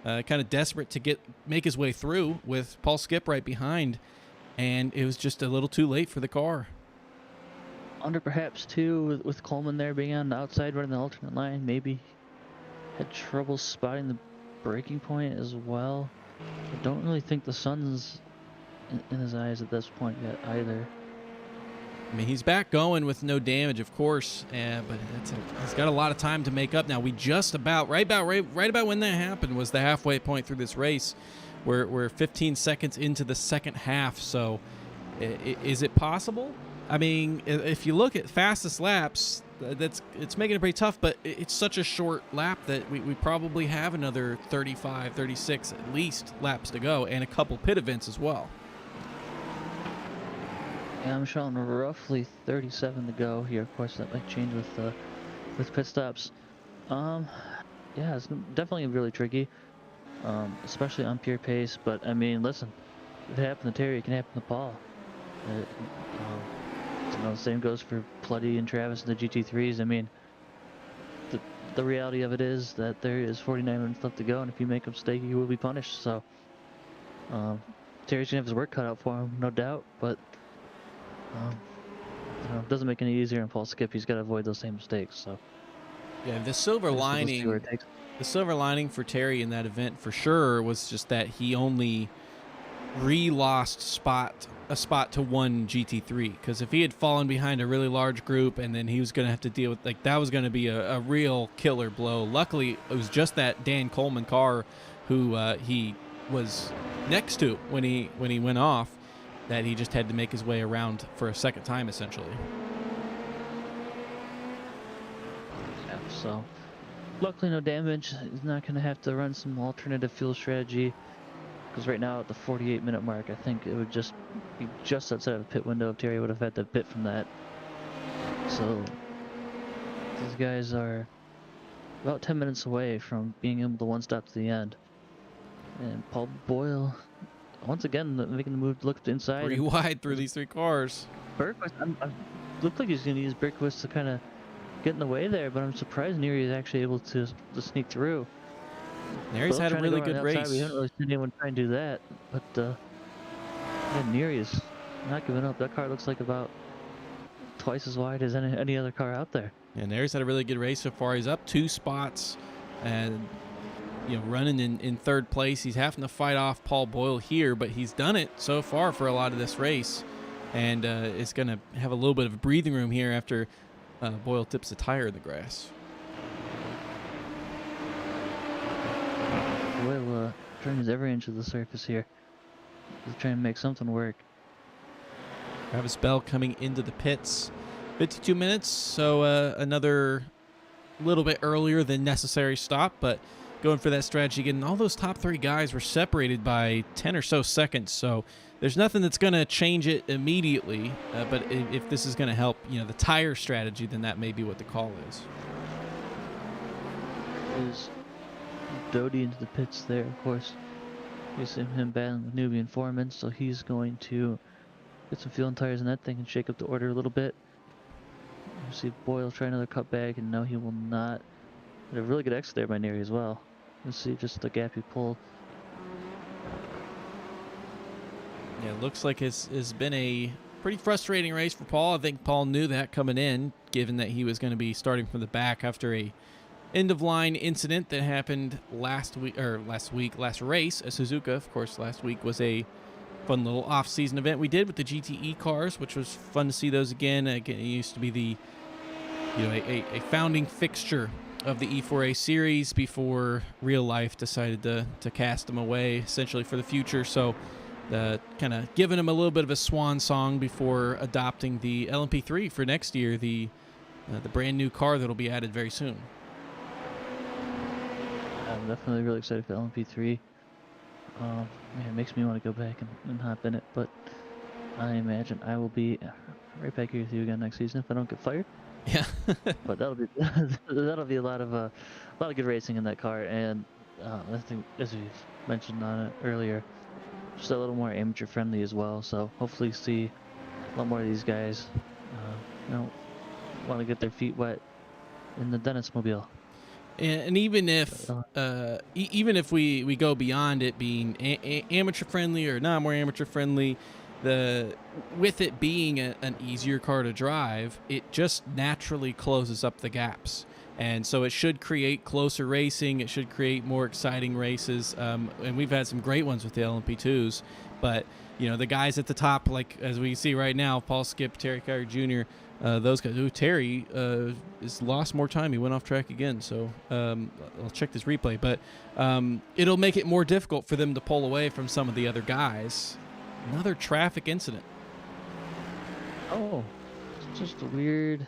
kind of desperate to make his way through with Paul Skip right behind, and it was just a little too late for the car. Under perhaps too with Coleman there being on the outside running the alternate line, maybe had trouble spotting the braking point as well. I don't really think the sun's in his eyes at this point yet either. I mean, he's back going with no damage, of course, but he's got a lot of time to make up now. We just about right about when that happened was the halfway point through this race. We're 15 seconds into the second half, so is it possible? I mean, if you look at fastest laps, it's making it pretty tough, but it's such a short lap that we probably have another 35, 36 at least laps to go, and a couple pit events as well. Yeah, I'm showing roughly 37 to go here. Of course, that might change with pit stops. Yeah, it's definitely really tricky, especially on pure pace. But I mean, listen, if it happened to Terry, it can happen to Paul. The same goes for Plutty and Travis and the GT3s. I mean, the reality of it is that there is 49 minutes left to go, and if you make a mistake, you will be punished. So, Terry's gonna have his work cut out for him, no doubt. But it doesn't make it any easier on Paul Skip. He's got to avoid those same mistakes. So, yeah, the silver lining for Terry in that event for sure was just that he only re-lost a spot to one GT3, because if he had fallen behind a really large group and then he was going to have to deal with, like, that was going to be a real killer blow. Luckily, it was just that Dan Coleman car who he was next to when he went off that he just had to make his way around for a second time, essentially. Yeah, so luckily no damage. He's not going to have to run some alternative fuel strategy, because right now at the 48-minute mark, I think it would just be just outside of the pit window if Terry would have had to pit from that. So these guys are about 10 minutes away from being able to one stop to the end. And Paul Boyle, once again, making the move to look inside. Pretty wide through these three cars. Berquist, looked like he's going to use Berquist to kind of get in the way there, but I'm surprised Neary is actually able to sneak through. Neary's had a really good race. We haven't really seen anyone try and do that, but yeah, Neary is not giving up. That car looks like about twice as wide as any other car out there. Yeah, Neary's had a really good race so far. He's up 2 spots and running in third place. He's having to fight off Paul Boyle here, but he's done it so far for a lot of this race, and it's going to have a little bit of breathing room here after Boyle tips the tire in the grass. Boyle trying his every inch of the surface here. He's trying to make something work. Travis Bell coming into the pits. 52 minutes, so another little bit earlier than necessary stop, but going for that strategy again. All those top 3 guys were separated by 10 or so seconds, so there's nothing that's going to change it immediately, but if this is going to help the tire strategy, then that may be what the call is. Is Doty into the pits there, of course. You see him battling with Nubian Foreman, so he's going to get some fuel and tires in that thing and shake up the order a little bit. You see Boyle try another cutback, and no, he will not. But a really good exit there by Neary as well. You see just the gap he pulled. Yeah, it looks like it's been a pretty frustrating race for Paul. I think Paul knew that coming in, given that he was going to be starting from the back after a end-of-line incident that happened last race at Suzuka. Of course, last week was a fun little off-season event we did with the GTE cars, which was fun to see those again. Again, it used to be the a founding fixture of the E4A series before real life decided to cast them away essentially for the future. So kind of giving them a little bit of a swan song before adopting the LMP3 for next year, the brand new car that'll be added very soon. I'm definitely really excited for LMP3. Man, it makes me want to go back and hop in it, but I imagine I will be right back here with you again next season if I don't get fired. Yeah. But that'll be a lot of good racing in that car, and I think as we've mentioned on it earlier, just a little more amateur friendly as well. So hopefully see a lot more of these guys, want to get their feet wet in the Dennis mobile. And even if we go beyond it being amateur friendly or not more amateur friendly, with it being an easier car to drive, it just naturally closes up the gaps. And so it should create closer racing. It should create more exciting races. And we've had some great ones with the LMP2s. But, the guys at the top, like as we see right now, Paul Skip, Terry Kyer Jr., those guys. Ooh, Terry has lost more time. He went off track again. So I'll check this replay. But it'll make it more difficult for them to pull away from some of the other guys. Another traffic incident. Oh, it's just a weird